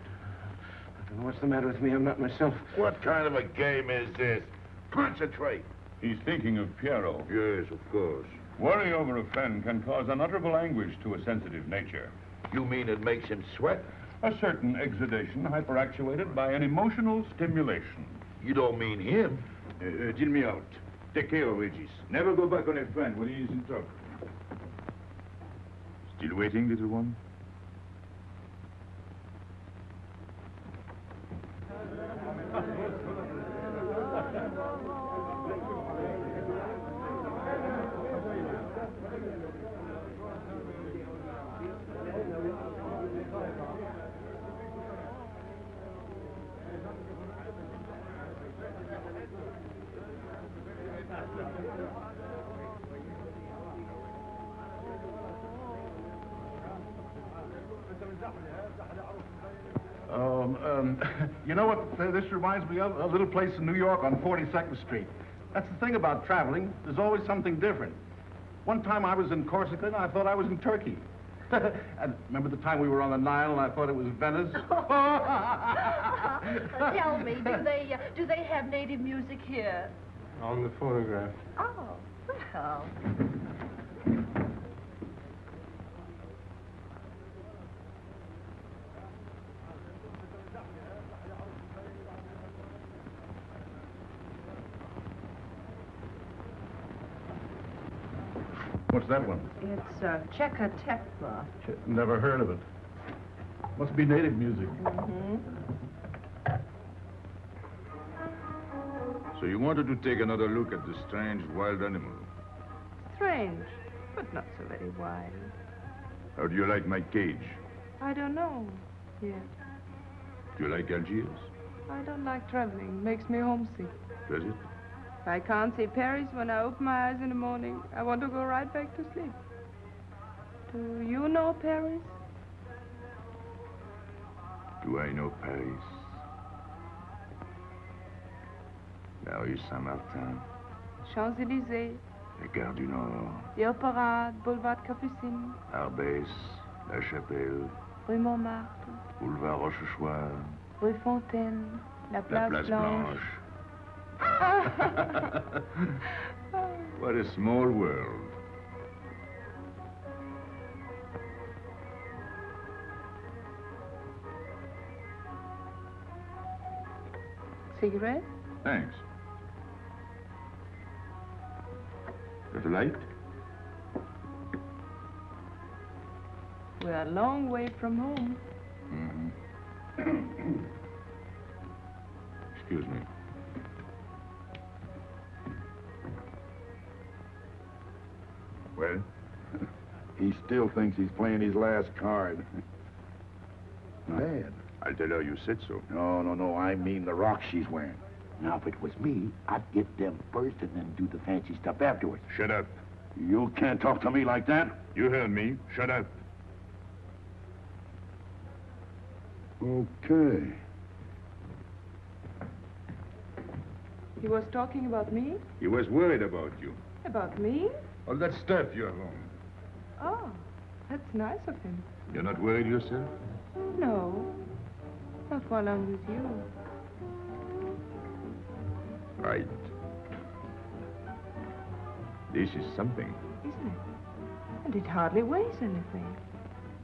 I don't know what's the matter with me. I'm not myself. What kind of a game is this? Concentrate. He's thinking of Pierrot. Yes, of course. Worry over a friend can cause unutterable anguish to a sensitive nature. You mean it makes him sweat? A certain exudation hyperactuated by an emotional stimulation. You don't mean him? Deal me out. Take care of Regis. Never go back on a friend when he is in trouble. Still waiting, little one? You know what this reminds me of? A little place in New York on 42nd Street. That's the thing about traveling. There's always something different. One time I was in Corsica and I thought I was in Turkey. And remember the time we were on the Nile and I thought it was Venice? Tell me, do they have native music here? On the photograph. Oh, well. What's that one? It's Checker Tekla. Never heard of it. Must be native music. Mm-hmm. So you wanted to take another look at the strange wild animal. Strange, but not so very wild. How do you like my cage? I don't know yet. Do you like Algiers? I don't like traveling. Makes me homesick. Does it? If I can't see Paris when I open my eyes in the morning, I want to go right back to sleep. Do you know Paris? Do I know Paris? La rue Saint-Martin, Champs-Élysées, la Gare du Nord, the Opera, Boulevard Capucine, Arbès, La Chapelle, Rue Montmartre, Boulevard Rochechouart, Rue Fontaine, la la Place, Place Blanche. Blanche. What a small world. Cigarette? Thanks. Got a light? We're a long way from home. Mm-hmm. Excuse me. Well? He still thinks he's playing his last card. Bad. I'll tell her you said so. No, I mean the rocks she's wearing. Now, if it was me, I'd get them first and then do the fancy stuff afterwards. Shut up. You can't talk to me like that. You heard me. Shut up. Okay. He was talking about me? He was worried about you. About me? All that stuff you have on. Oh, that's nice of him. You're not worried yourself? No. Not while I'm with you. Right. This is something. Isn't it? And it hardly weighs anything.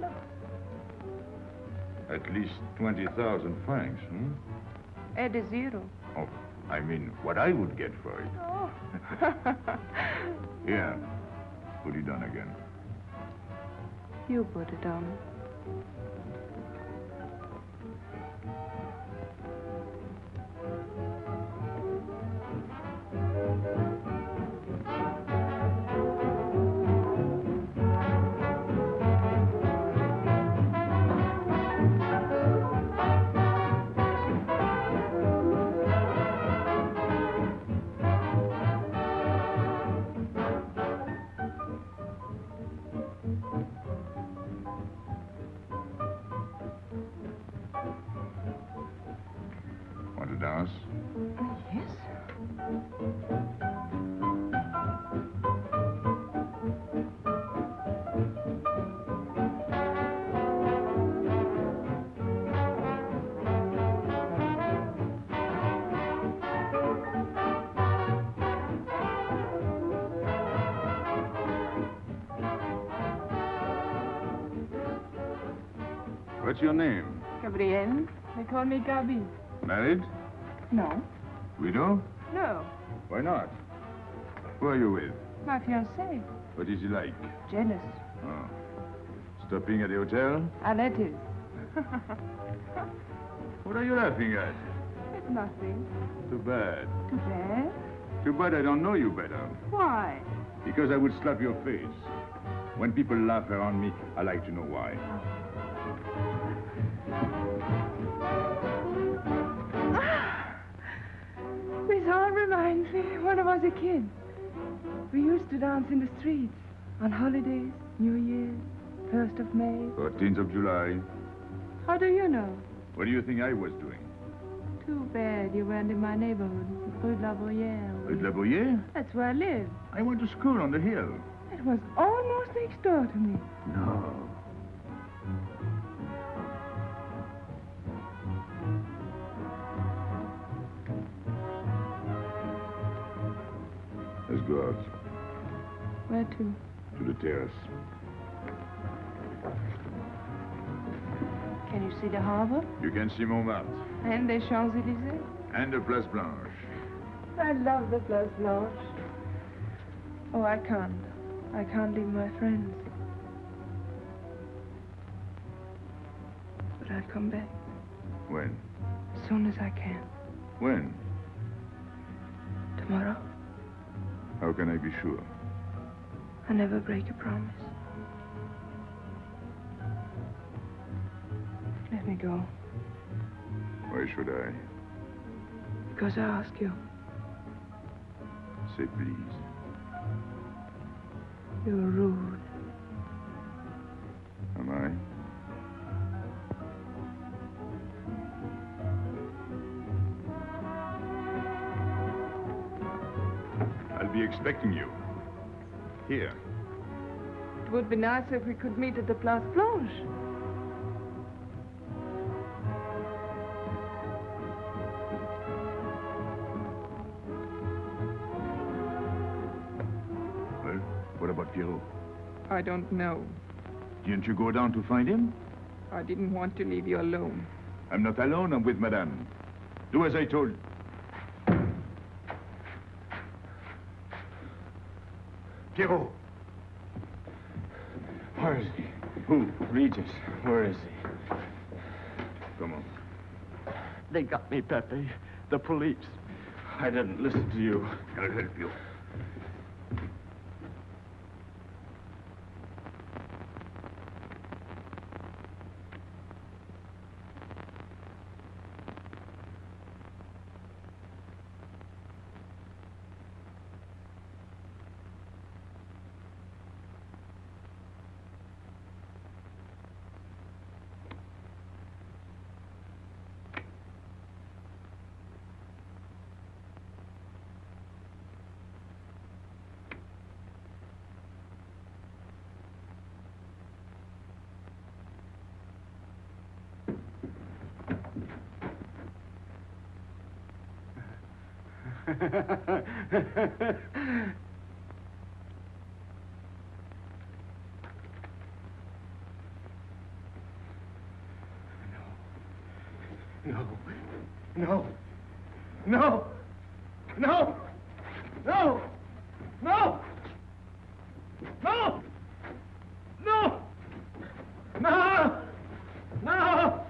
Look. At least 20,000 francs, hmm? Add a zero. Oh, I mean, what I would get for it. Oh. Here, put it on again. You put it on. Want to dance? Yes. What's your name? Gabrielle. They call me Gaby. Married? No. Widow? No. Why not? Who are you with? My fiancé. What is he like? Jealous. Oh. Stopping at the hotel? I let it. What are you laughing at? It's nothing. Too bad. Too bad? Too bad I don't know you better. Why? Because I would slap your face. When people laugh around me, I like to know why. This all reminds me when I was a kid. We used to dance in the streets on holidays, New Year's, 1st of May. 14th of July. How do you know? What do you think I was doing? Too bad you weren't in my neighborhood, Rue de la Boyère. Rue de la Boyère? That's where I live. I went to school on the hill. It was almost next door to me. No. Let's go out. Where to? To the terrace. Can you see the harbor? You can see Montmartre. And the Champs-Élysées? And the Place Blanche. I love the Place Blanche. Oh, I can't. I can't leave my friends. But I'll come back. When? As soon as I can. When? Tomorrow. How can I be sure? I never break a promise. Let me go. Why should I? Because I ask you. Say please. You're rude. Am I? I'll be expecting you. Here. It would be nice if we could meet at the Place Blanche. Well, what about Pierrot? I don't know. Didn't you go down to find him? I didn't want to leave you alone. I'm not alone, I'm with Madame. Do as I told. Pierrot! Where is he? Who? Regis. Where is he? Come on. They got me, Pepe. The police. I didn't listen to you. I'll help you. No. No. No. No. No. No. No. No. No. No.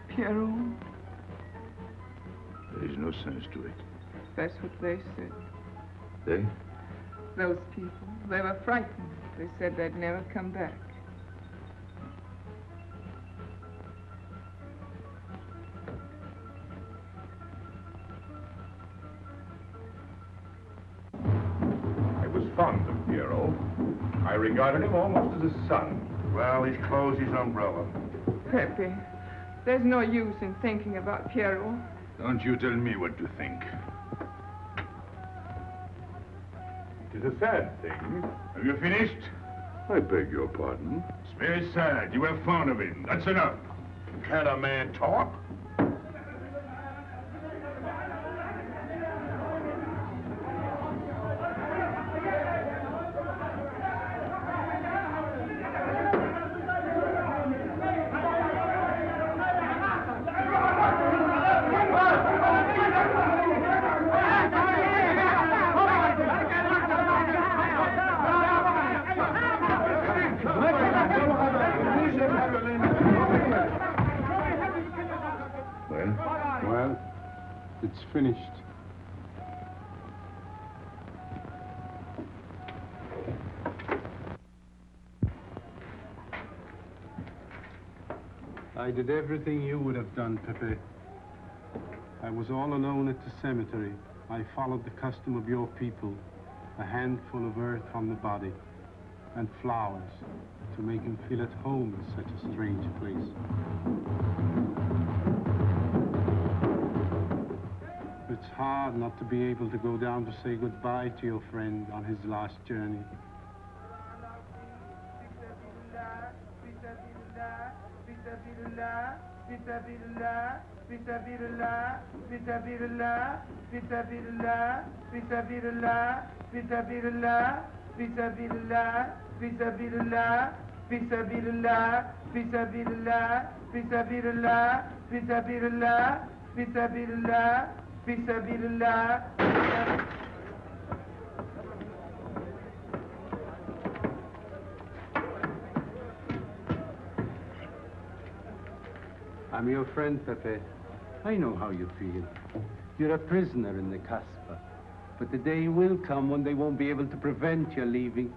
Pierrot, There is no sense to it. that's what they said. They? Those people, they were frightened. They said they'd never come back. I was fond of Pierrot. I regarded him almost as a son. Well, he's closed his umbrella. Pepe, there's no use in thinking about Pierrot. Don't you tell me what to think. It is a sad thing. Have you finished? I beg your pardon. It's very sad. You were fond of him. That's enough. Can a man talk? Well, it's finished. I did everything you would have done, Pepe. I was all alone at the cemetery. I followed the custom of your people, a handful of earth on the body, and flowers to make him feel at home in such a strange place. It's hard not to be able to go down to say goodbye to your friend on his last journey. I'm your friend, Pepe. I know how you feel. You're a prisoner in the Casbah. But the day will come when they won't be able to prevent your leaving.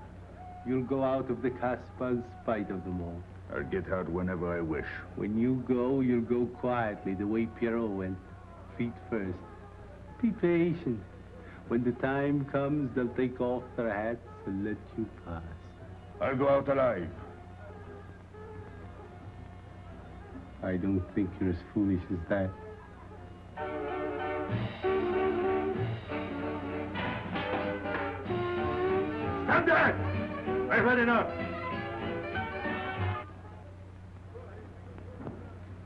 You'll go out of the Casbah in spite of them all. I'll get out whenever I wish. When you go, you'll go quietly, the way Pierrot went. Feet first. Be patient. When the time comes, they'll take off their hats and let you pass. I'll go out alive. I don't think you're as foolish as that. Stand there! I've had enough.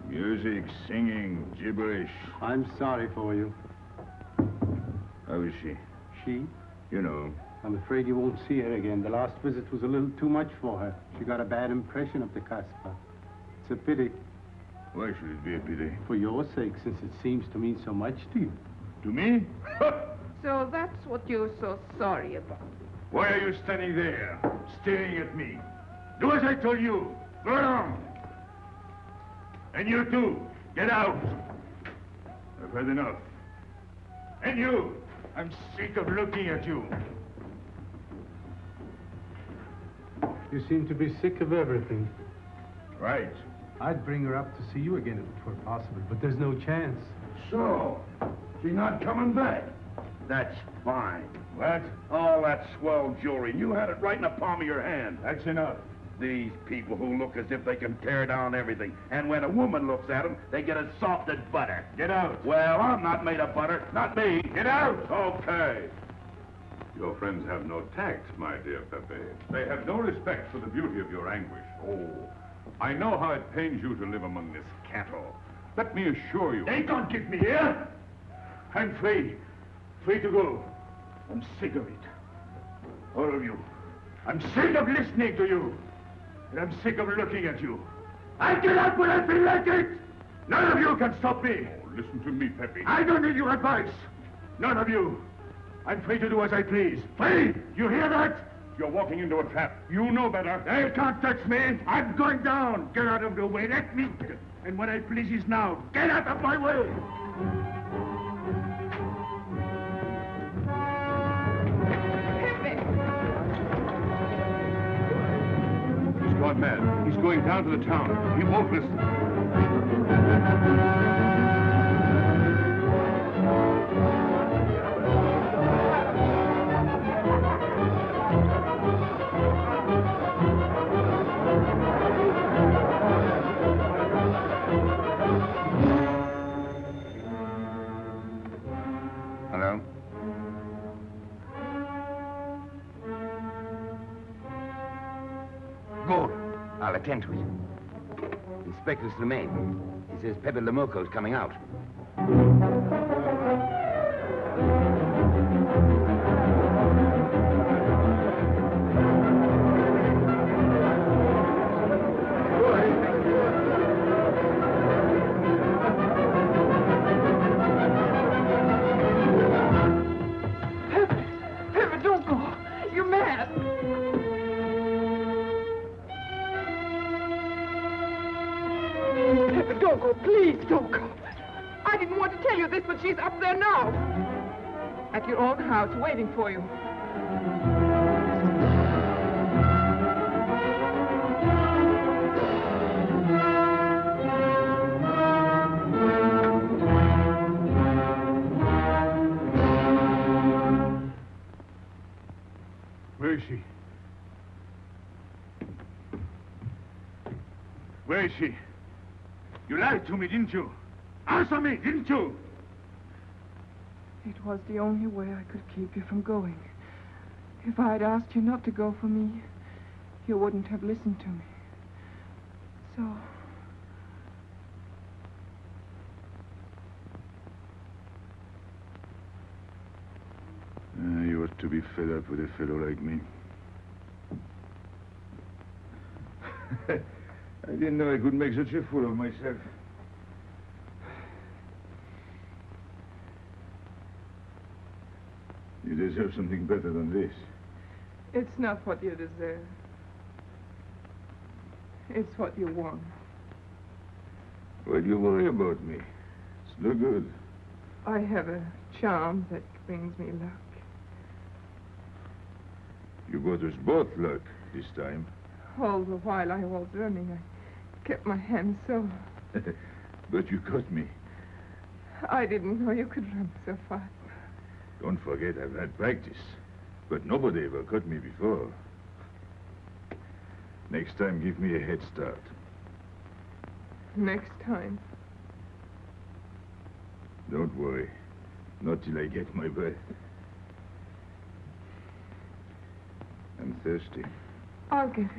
Music, singing, gibberish. I'm sorry for you. How is she? She? You know. I'm afraid you won't see her again. The last visit was a little too much for her. She got a bad impression of the Casbah. It's a pity. Why should it be a pity? For your sake, since it seems to mean so much to you. To me? So that's what you're so sorry about. Why are you standing there, staring at me? Do as I told you. Go on. And you too, get out. I've had enough. And you, I'm sick of looking at you. You seem to be sick of everything. Right. I'd bring her up to see you again if it were possible, but there's no chance. So, she's not coming back. That's fine. What? All that swell jewelry. You had it right in the palm of your hand. That's enough. These people who look as if they can tear down everything. And when a woman looks at them, they get as soft as butter. Get out. Well, I'm not made of butter. Not me. Get out. Okay. Your friends have no tact, my dear Pepe. They have no respect for the beauty of your anguish. Oh, I know how it pains you to live among this cattle. Let me assure you... They can't keep me here. I'm free. Free to go. I'm sick of it. All of you. I'm sick of listening to you. And I'm sick of looking at you. I'll get out when I feel like it. None of you can stop me. Oh, listen to me, Pepe. I don't need your advice. None of you. I'm free to do as I please. Free! You hear that? You're walking into a trap. You know better. They can't touch me. I'm going down. Get out of the way. Let me... And what I please is now. Get out of my way. He's gone mad. He's going down to the town. He won't listen. Hello? Good. I'll attend to it. Inspector Slimane. He says Pepe Lamoco's coming out. Pepe, don't go. You're mad. Pepe, don't go. Please, don't go. I didn't want to tell you this, but she's up there now. At your own house, waiting for you. Where is she? Where is she? You lied to me, didn't you? Answer me, didn't you? It was the only way I could keep you from going. If I'd asked you not to go for me, you wouldn't have listened to me. So... You ought to be fed up with a fellow like me. I didn't know I could make such a fool of myself. You deserve something better than this. It's not what you deserve. It's what you want. Why do you worry about me? It's no good. I have a charm that brings me luck. You brought us both luck this time. All the while I was running, I kept my hand so... But you caught me. I didn't know you could run so fast. Don't forget, I've had practice. But nobody ever caught me before. Next time, give me a head start. Next time. Don't worry. Not till I get my breath. I'm thirsty. I'll get it.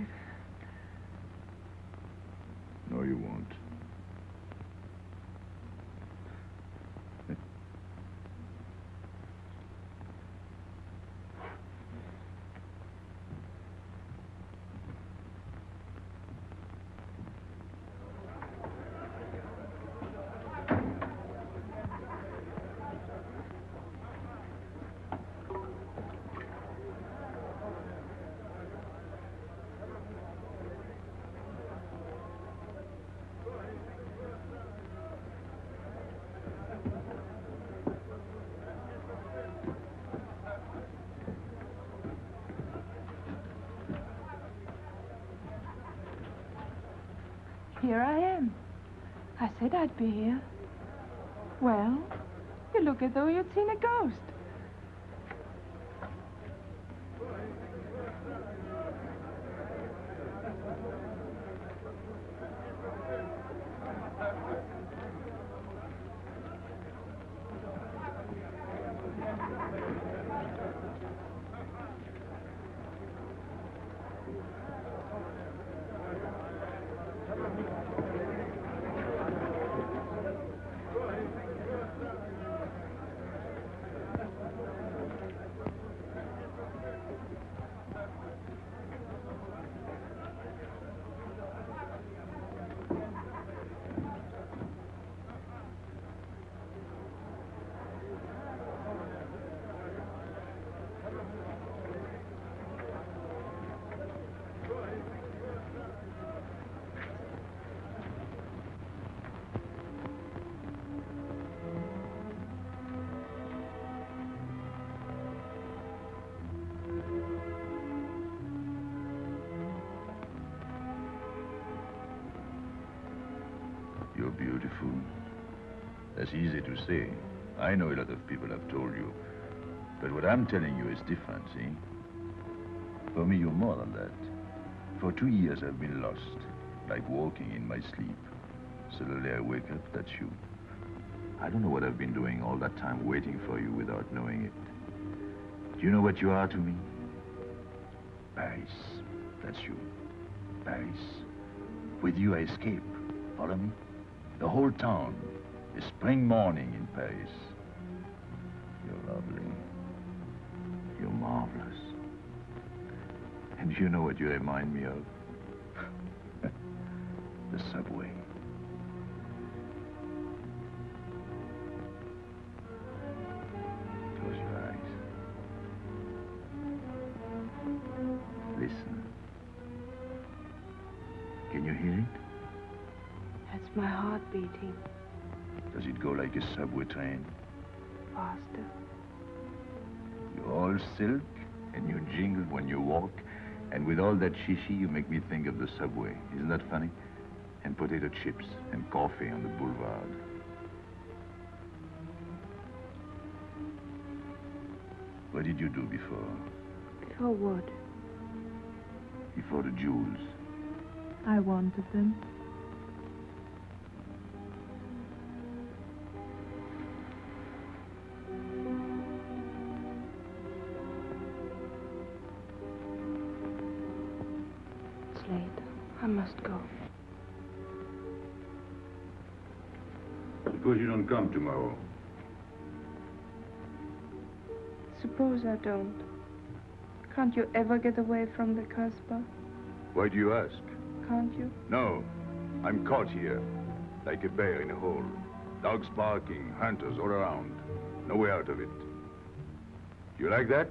No, you won't. Here I am. I said I'd be here. Well, you look as though you'd seen a ghost. You're beautiful. That's easy to say. I know a lot of people have told you. But what I'm telling you is different, see? For me, you're more than that. For 2 years, I've been lost, like walking in my sleep. Suddenly, I wake up, that's you. I don't know what I've been doing all that time waiting for you without knowing it. Do you know what you are to me? Paris. That's you. Paris. With you, I escape. Follow me? The whole town. A spring morning in Paris. You're lovely. You're marvelous. And you know what you remind me of? The subway. Close your eyes. Listen. Can you hear it? That's my heart beating. Does it go like a subway train? Faster. You're all silk, and you jingle when you walk, and with all that shishi, you make me think of the subway. Isn't that funny? And potato chips and coffee on the boulevard. What did you do before? Before what? Before the jewels. I wanted them. It's late. I must go. Suppose you don't come tomorrow. Suppose I don't. Can't you ever get away from the Casbah? Why do you ask? Can't you? No. I'm caught here, like a bear in a hole. Dogs barking, hunters all around. No way out of it. You like that?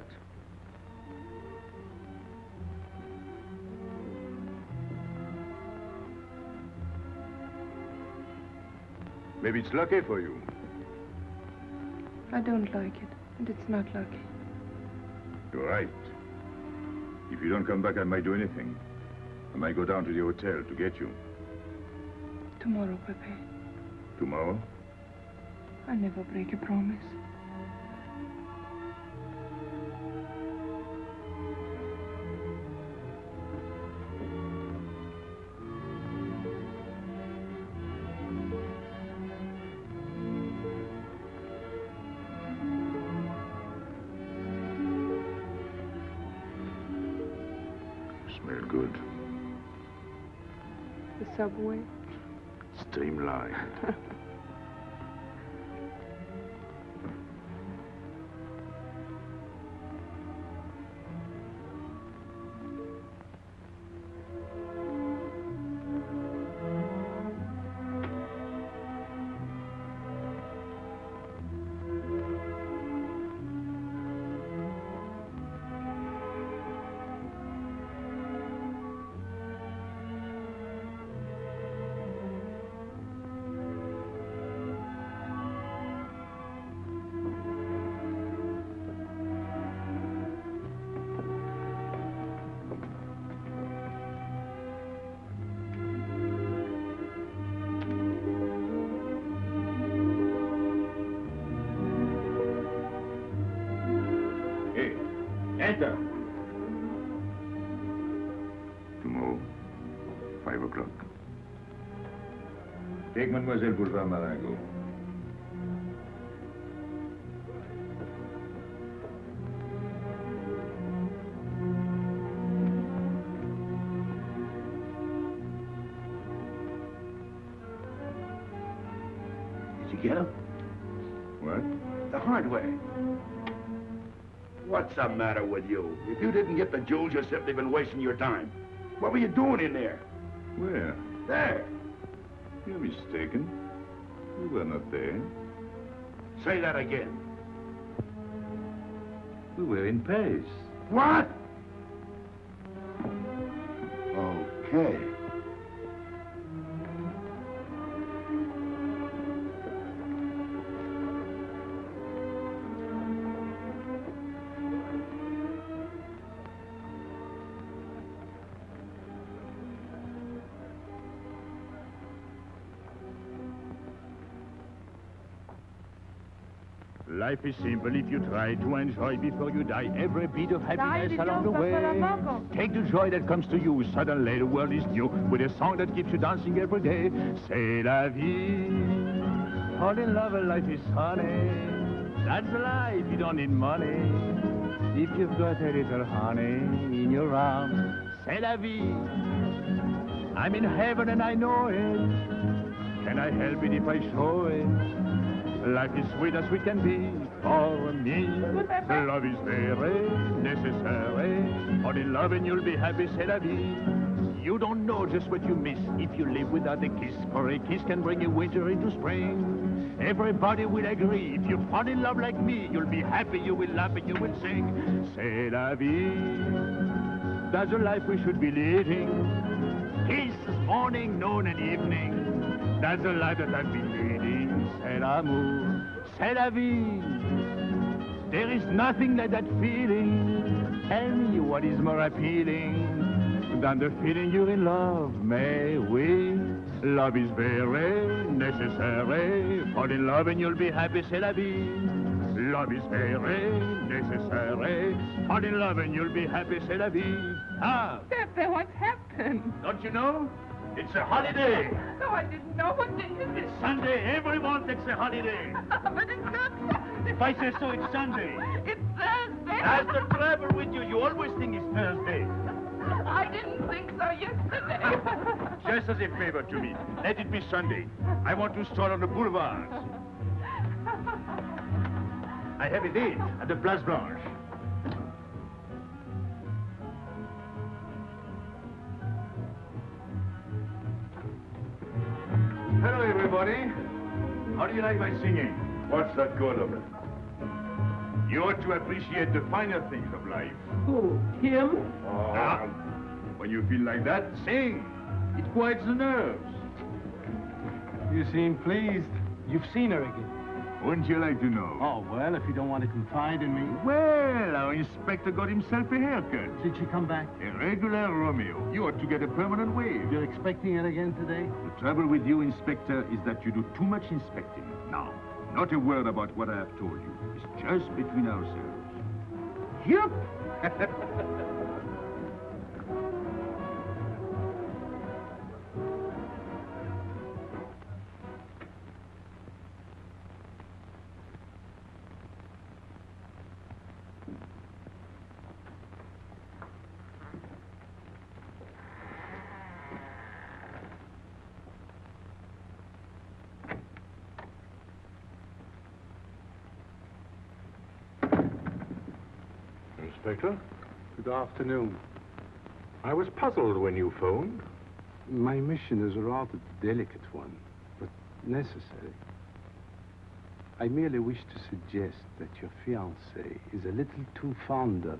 Maybe it's lucky for you. I don't like it, and it's not lucky. You're right. If you don't come back, I might do anything. I might go down to the hotel to get you. Tomorrow, Pepe. Tomorrow? I never break a promise. Smell good. The subway? Streamlined. Enter. Tomorrow, 5 o'clock. Take Mademoiselle Boulevard Marengo. Did you get him? What? The hardware. What's the matter with you? If you didn't get the jewels, you've simply been wasting your time. What were you doing in there? Where? There. You're mistaken. We were not there. Say that again. We were in Paris. What? Okay. Life is simple if you try to enjoy before you die every bit of happiness along the way. Take the joy that comes to you, suddenly the world is new, with a song that keeps you dancing every day. C'est la vie. Fall in love and life is honey. That's a life, you don't need money. If you've got a little honey in your arms, c'est la vie. I'm in heaven and I know it. Can I help it if I show it? Life is sweet as sweet can be for me. Love is very necessary. Fall in love and you'll be happy, c'est la vie. You don't know just what you miss if you live without a kiss, for a kiss can bring a winter into spring. Everybody will agree, if you fall in love like me, you'll be happy, you will laugh and you will sing. C'est la vie. That's the life we should be leading. Kisses morning, noon and evening. That's the life that I've been leading. C'est l'amour, c'est la vie. There is nothing like that feeling. Tell me what is more appealing than the feeling you're in love, may we? Love is very necessary. Fall in love and you'll be happy, c'est la vie. Love is very necessary. Fall in love and you'll be happy, c'est la vie. Ah! Pepe, what's happened? Don't you know? It's a holiday. No, I didn't know. What day is it? It's Sunday. Everyone takes a holiday. But it's not Sunday. If I say so, it's Sunday. It's Thursday. That's the trouble with you. You always think it's Thursday. I didn't think so yesterday. Just as a favor to me, let it be Sunday. I want to stroll on the boulevards. I have a date at the Place Blanche. Hello, everybody. How do you like my singing? What's that good of it? You ought to appreciate the finer things of life. Who? Him? Ah, when you feel like that, sing. It quiets the nerves. You seem pleased. You've seen her again. Wouldn't you like to know? Oh, well, if you don't want to confide in me. Well, our inspector got himself a haircut. Did she come back? A regular Romeo. You ought to get a permanent wave. You're expecting it again today? The trouble with you, Inspector, is that you do too much inspecting. Now, not a word about what I have told you. It's just between ourselves. Yep. Inspector. Good afternoon. I was puzzled when you phoned. My mission is a rather delicate one, but necessary. I merely wish to suggest that your fiancée is a little too fond of,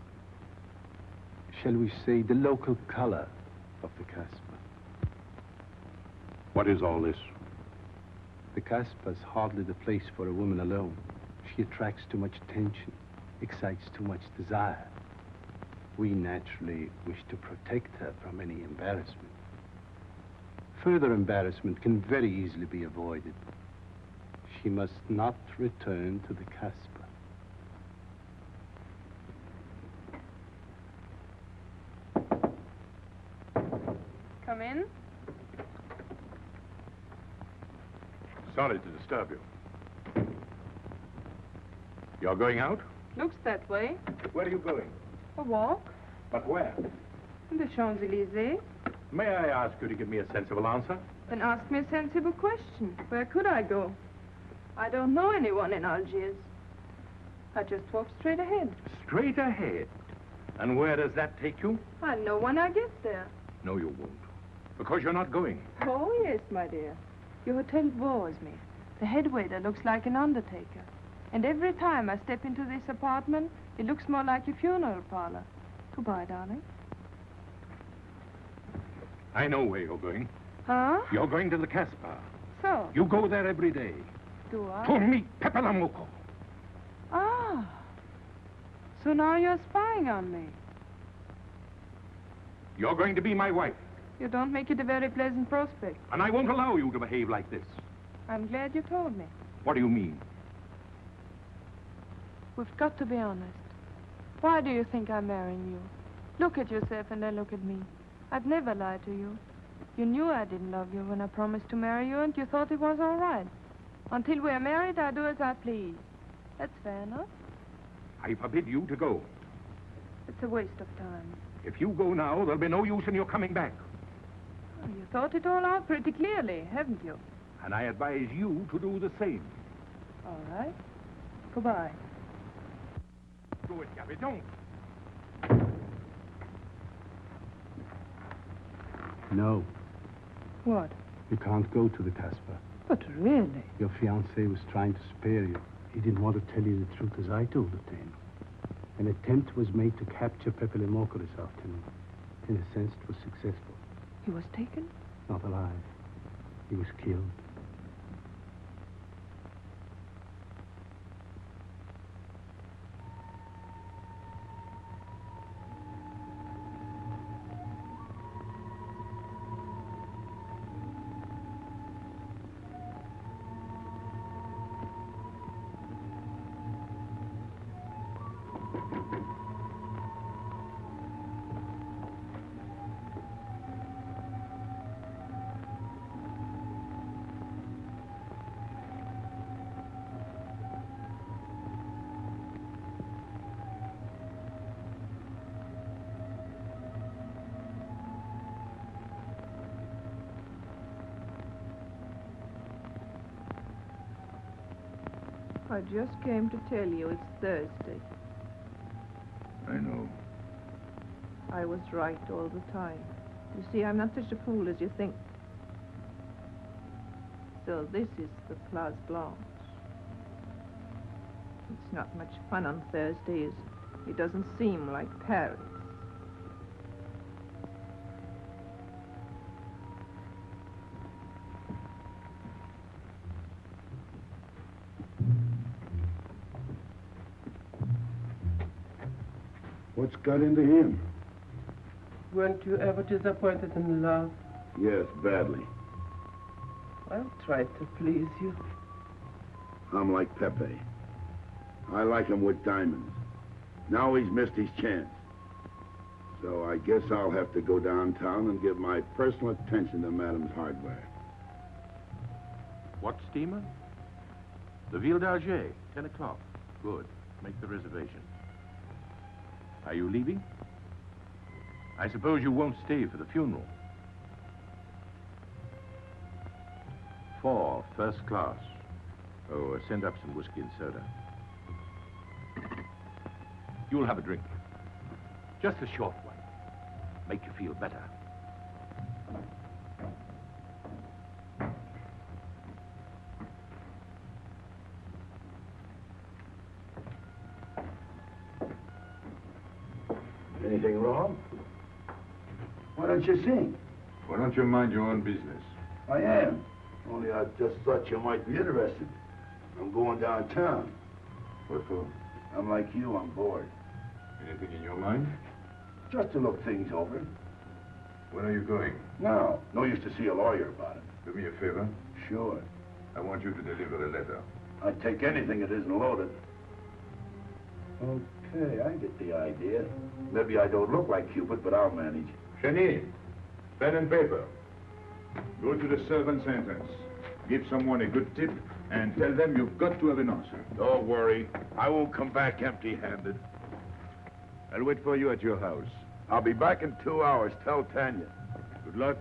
shall we say, the local color of the Casbah. What is all this? The Casbah is hardly the place for a woman alone. She attracts too much attention, excites too much desire. We naturally wish to protect her from any embarrassment. Further embarrassment can very easily be avoided. She must not return to the Casbah. Come in. Sorry to disturb you. You're going out? Looks that way. Where are you going? A walk. But where? In the Champs-Élysées. May I ask you to give me a sensible answer? Then ask me a sensible question. Where could I go? I don't know anyone in Algiers. I just walk straight ahead. Straight ahead. And where does that take you? I'll know when I get there. No, you won't. Because you're not going. Oh, yes, my dear. Your hotel bores me. The head waiter looks like an undertaker. And every time I step into this apartment, it looks more like a funeral parlor. Goodbye, darling. I know where you're going. Huh? You're going to the Casbah. So? You go there every day. Do I? To meet Pepe Lamuco. Ah. So now you're spying on me. You're going to be my wife. You don't make it a very pleasant prospect. And I won't allow you to behave like this. I'm glad you told me. What do you mean? We've got to be honest. Why do you think I'm marrying you? Look at yourself and then look at me. I've never lied to you. You knew I didn't love you when I promised to marry you, and you thought it was all right. Until we're married, I do as I please. That's fair enough. I forbid you to go. It's a waste of time. If you go now, there'll be no use in your coming back. Oh, you thought it all out pretty clearly, haven't you? And I advise you to do the same. All right. Goodbye. Do it, Gaby, don't. No, What? you can't go to the Casbah. But really? Your fiancé was trying to spare you. He didn't want to tell you the truth as I told it to him. An attempt was made to capture Pepe Lamuco this afternoon. In a sense, it was successful. He was taken? Not alive. He was killed. I just came to tell you it's Thursday. I know. I was right all the time. You see, I'm not such a fool as you think. So this is the Place Blanche. It's not much fun on Thursdays. It doesn't seem like Paris. What's got into him? Weren't you ever disappointed in love? Yes, badly. I'll try to please you. I'm like Pepe. I like him with diamonds. Now he's missed his chance. So I guess I'll have to go downtown and give my personal attention to Madame's hardware. What steamer? The Ville d'Alger, 10 o'clock. Good. Make the reservation. Are you leaving? I suppose you won't stay for the funeral. 4, first class. Oh, send up some whiskey and soda. You'll have a drink. Just a short one. Make you feel better. Anything wrong? Why don't you sing? Why don't you mind your own business? I am. Only I just thought you might be interested. I'm going downtown. What for? I'm like you, I'm bored. Anything in your mind? Just to look things over. When are you going? No. No use to see a lawyer about it. Do me a favor. Sure. I want you to deliver a letter. I'd take anything that isn't loaded. Okay, I get the idea. Maybe I don't look like Cupid, but I'll manage. Chenille, pen and paper. Go to the servant's entrance. Give someone a good tip and tell them you've got to have an answer. Don't worry. I won't come back empty-handed. I'll wait for you at your house. I'll be back in 2 hours. Tell Tanya. Good luck.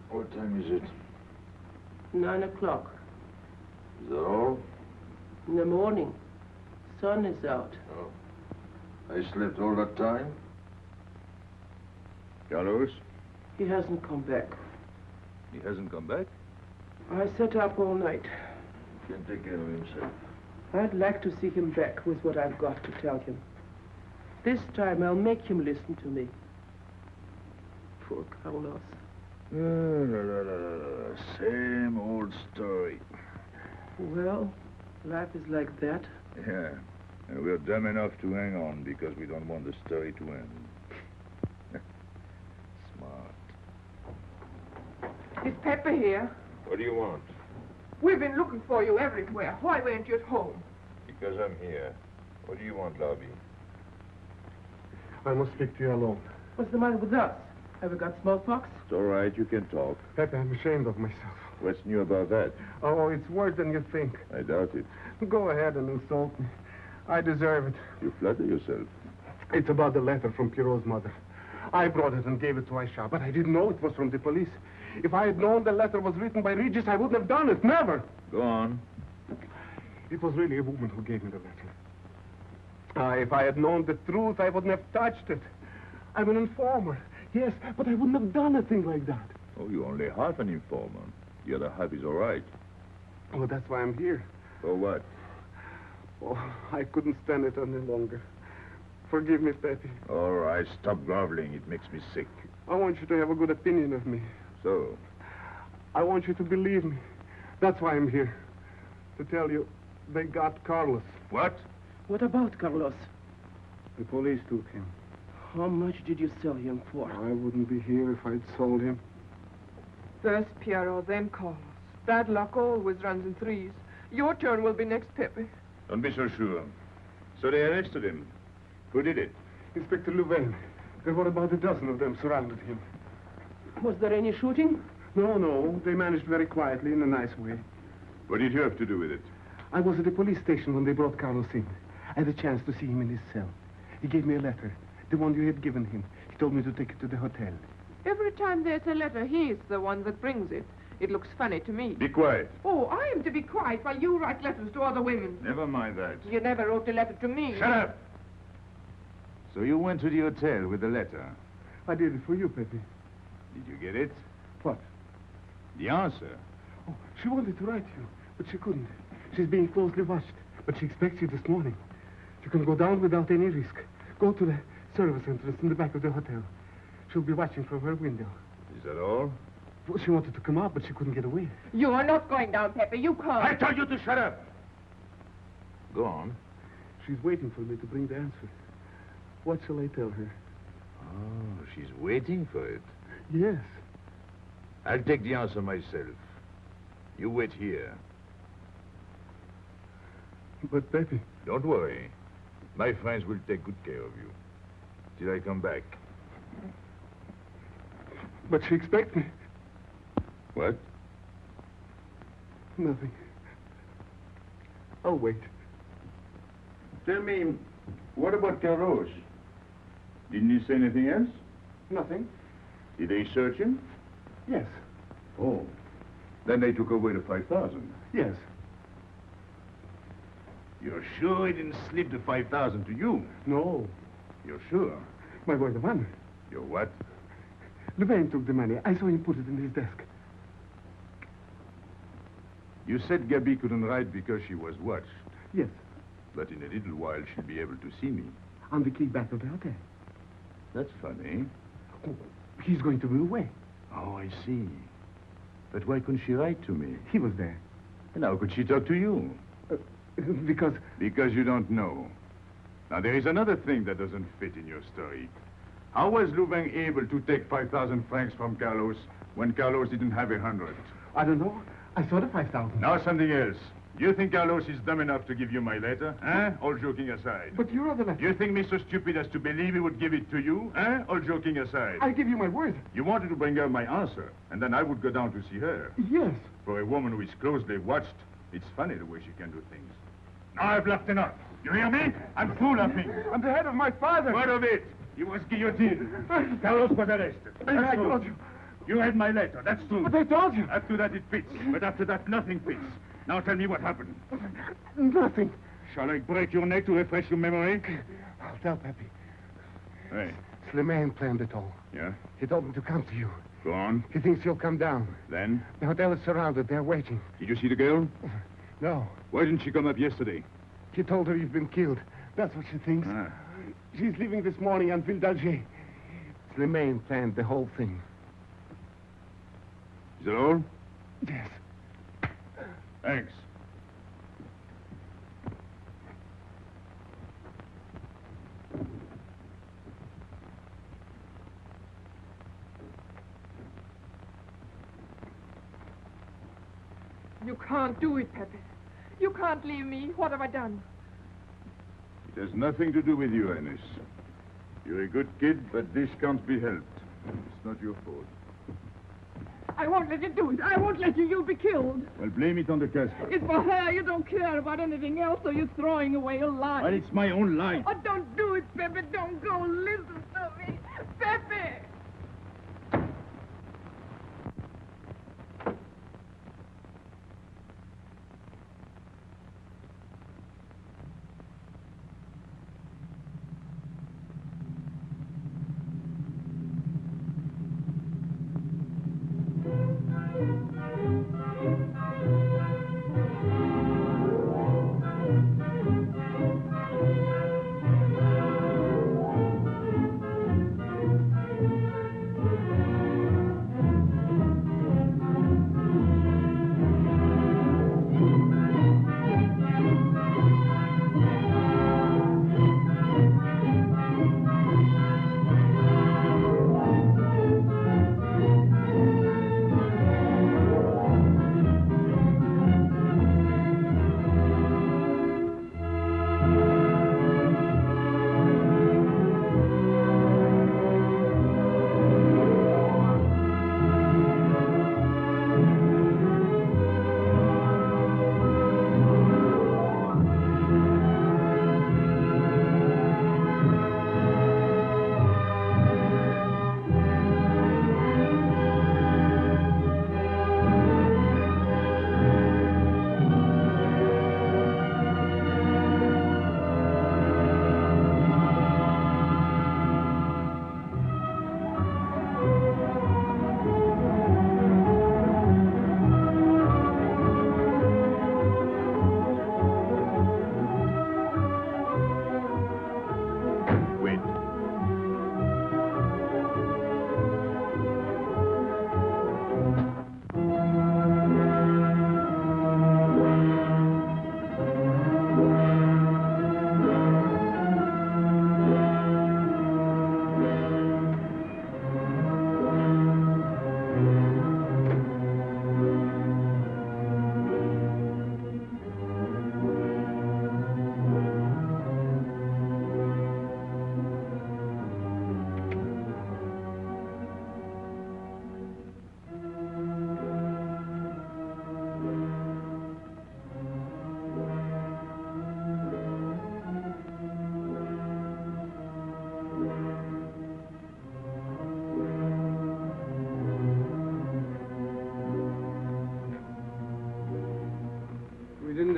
What time is it? 9 o'clock. Is that all? In the morning. Sun is out. Oh. I slept all that time? Carlos? He hasn't come back. He hasn't come back? I sat up all night. Can't take care of himself. I'd like to see him back with what I've got to tell him. This time I'll make him listen to me. Poor Carlos. Same old story. Well, life is like that. Yeah. And we're dumb enough to hang on because we don't want the story to end. Smart. Is Pepper here? What do you want? We've been looking for you everywhere. Why weren't you at home? Because I'm here. What do you want, Gaby? I must speak to you alone. What's the matter with us? Have we got smallpox? It's all right. You can talk. Pepe, I'm ashamed of myself. What's new about that? Oh, it's worse than you think. I doubt it. Go ahead and insult me. I deserve it. You flatter yourself. It's about the letter from Pierrot's mother. I brought it and gave it to Aisha, but I didn't know it was from the police. If I had known the letter was written by Regis, I wouldn't have done it. Never. Go on. It was really a woman who gave me the letter. If I had known the truth, I wouldn't have touched it. I'm an informer. Yes, but I wouldn't have done a thing like that. Oh, you're only half an informer. The other half is all right. Well, that's why I'm here. For what? Oh, I couldn't stand it any longer. Forgive me, Pepe. All right, stop groveling. It makes me sick. I want you to have a good opinion of me. So? I want you to believe me. That's why I'm here. To tell you, they got Carlos. What? What about Carlos? The police took him. How much did you sell him for? I wouldn't be here if I'd sold him. First Pierrot, then Carlos. Bad luck always runs in threes. Your turn will be next, Pepe. Don't be so sure. So they arrested him. Who did it? Inspector Louvain. There were about a dozen of them surrounded him. Was there any shooting? No. They managed very quietly in a nice way. What did you have to do with it? I was at the police station when they brought Carlos in. I had a chance to see him in his cell. He gave me a letter, the one you had given him. He told me to take it to the hotel. Every time there's a letter, he's the one that brings it. It looks funny to me. Be quiet. Oh, I am to be quiet while you write letters to other women. Never mind that. You never wrote a letter to me. Shut up! So you went to the hotel with the letter. I did it for you, Pepe. Did you get it? What? The answer. Oh, she wanted to write you, but she couldn't. She's being closely watched, but she expects you this morning. You can go down without any risk. Go to the service entrance in the back of the hotel. She'll be watching from her window. Is that all? Well, she wanted to come out, but she couldn't get away. You are not going down, Pepe. You can't. I told you to shut up! Go on. She's waiting for me to bring the answer. What shall I tell her? Oh, she's waiting for it. Yes. I'll take the answer myself. You wait here. But, Pepe... Don't worry. My friends will take good care of you. Till I come back. But she expects me. What? Nothing. I'll wait. Tell me, what about Carlos? Didn't he say anything else? Nothing. Did they search him? Yes. Oh. Then they took away the 5,000. Yes. You're sure he didn't slip the 5,000 to you? No. You're sure? My word of honor. Your what? Louvain took the money. I saw him put it in his desk. You said Gaby couldn't write because she was watched. Yes. But in a little while, she'll be able to see me. On the key back of the hotel. That's funny. Oh, he's going to be away. Oh, I see. But why couldn't she write to me? He was there. And how could she talk to you? Because... Because you don't know. Now, there is another thing that doesn't fit in your story. How was Louvain able to take 5,000 francs from Carlos when Carlos didn't have 100? I don't know. I saw the 5,000. Now something else. You think Carlos is dumb enough to give you my letter? Eh? All joking aside. But you wrote the letter. You think me so stupid as to believe he would give it to you? Eh? All joking aside. I give you my word. You wanted to bring her my answer, and then I would go down to see her. Yes. For a woman who is closely watched, it's funny the way she can do things. Now I've laughed enough. You hear me? I'm through laughing. I'm the head of my father. What of it? He was guillotined. Carlos was arrested. I told you. You read my letter, that's true. But I told you. After that it fits, but after that nothing fits. Now tell me what happened. Nothing. Shall I break your neck to refresh your memory? I'll tell Pepe. Hey. Slimane planned it all. Yeah? He told me to come to you. Go on. He thinks you'll come down. Then? The hotel is surrounded. They're waiting. Did you see the girl? No. Why didn't she come up yesterday? He told her you've been killed. That's what she thinks. Ah. She's leaving this morning on Ville d'Alger. Slimane planned the whole thing. Is that all? Yes. Thanks. You can't do it, Pepe. You can't leave me. What have I done? It has nothing to do with you, Ines. You're a good kid, but this can't be helped. It's not your fault. I won't let you do it. I won't let you. You'll be killed. Well, blame it on the Casbah. It's for her. You don't care about anything else, so you're throwing away your life. Well, it's my own life. Oh, don't do it, Pepe. Don't go. Listen to me. Pepe!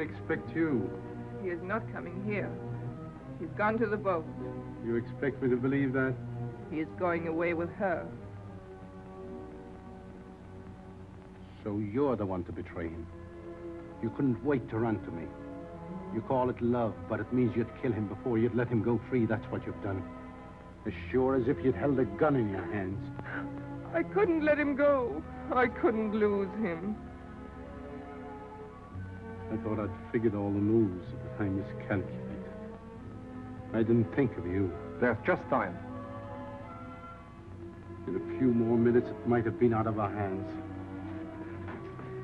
expect you. He is not coming here. He's gone to the boat. You expect me to believe that? He is going away with her. So you're the one to betray him. You couldn't wait to run to me. You call it love, but it means you'd kill him before you'd let him go free. That's what you've done. As sure as if you'd held a gun in your hands. I couldn't let him go. I couldn't lose him. I thought I'd figured all the moves at the time miscalculated. I didn't think of you. There's just time. In a few more minutes, it might have been out of our hands.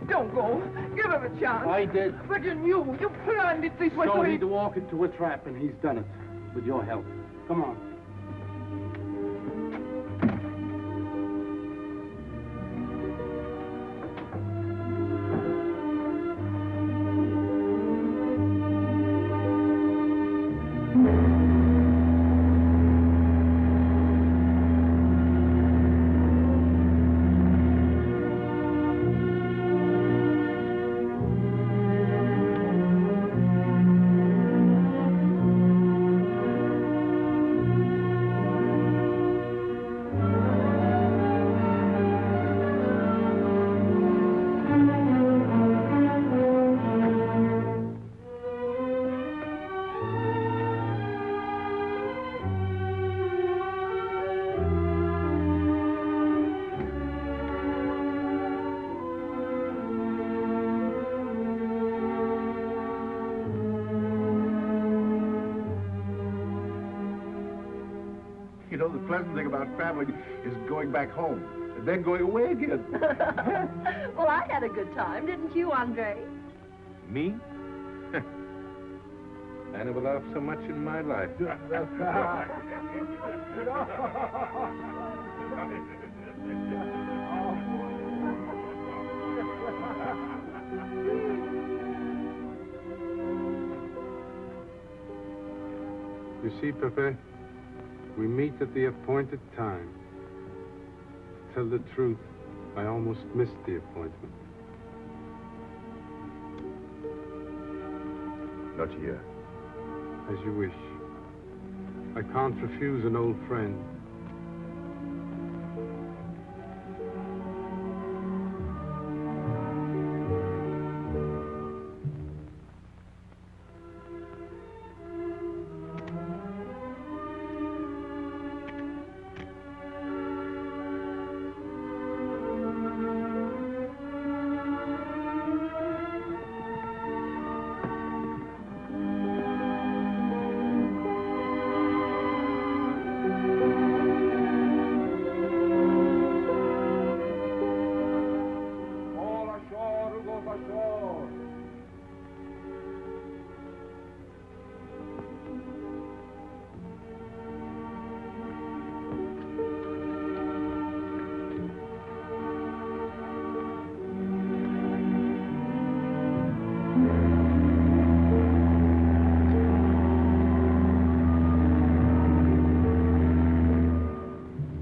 Don't go. Give him a chance. I did. But you knew. You planned it this way. So he'd walk into a trap, and he's done it. With your help. Come on. You know, the pleasant thing about traveling is going back home and then going away again. Well, I had a good time, didn't you, Andre? Me? I never laughed so much in my life. You see, Pepe, we meet at the appointed time. To tell the truth, I almost missed the appointment. Not here. As you wish. I can't refuse an old friend.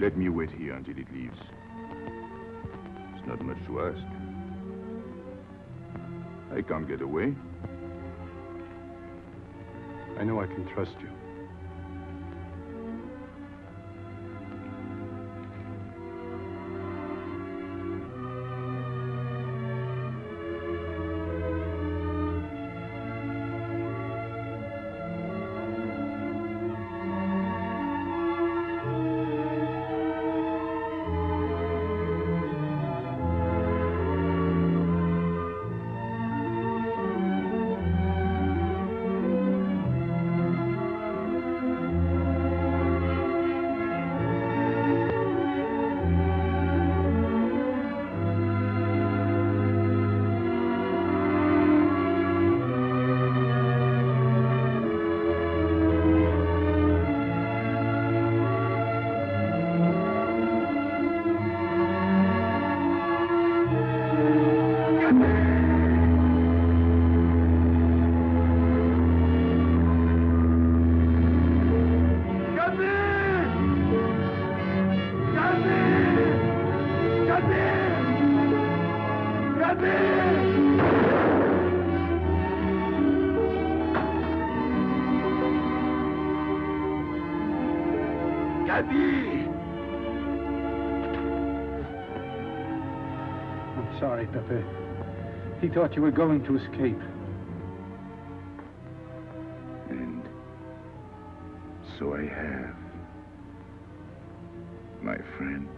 Let me wait here until it leaves. It's not much to ask. I can't get away. I know I can trust you. Gaby! I'm sorry, Pepe. He thought you were going to escape. And so I have, my friend.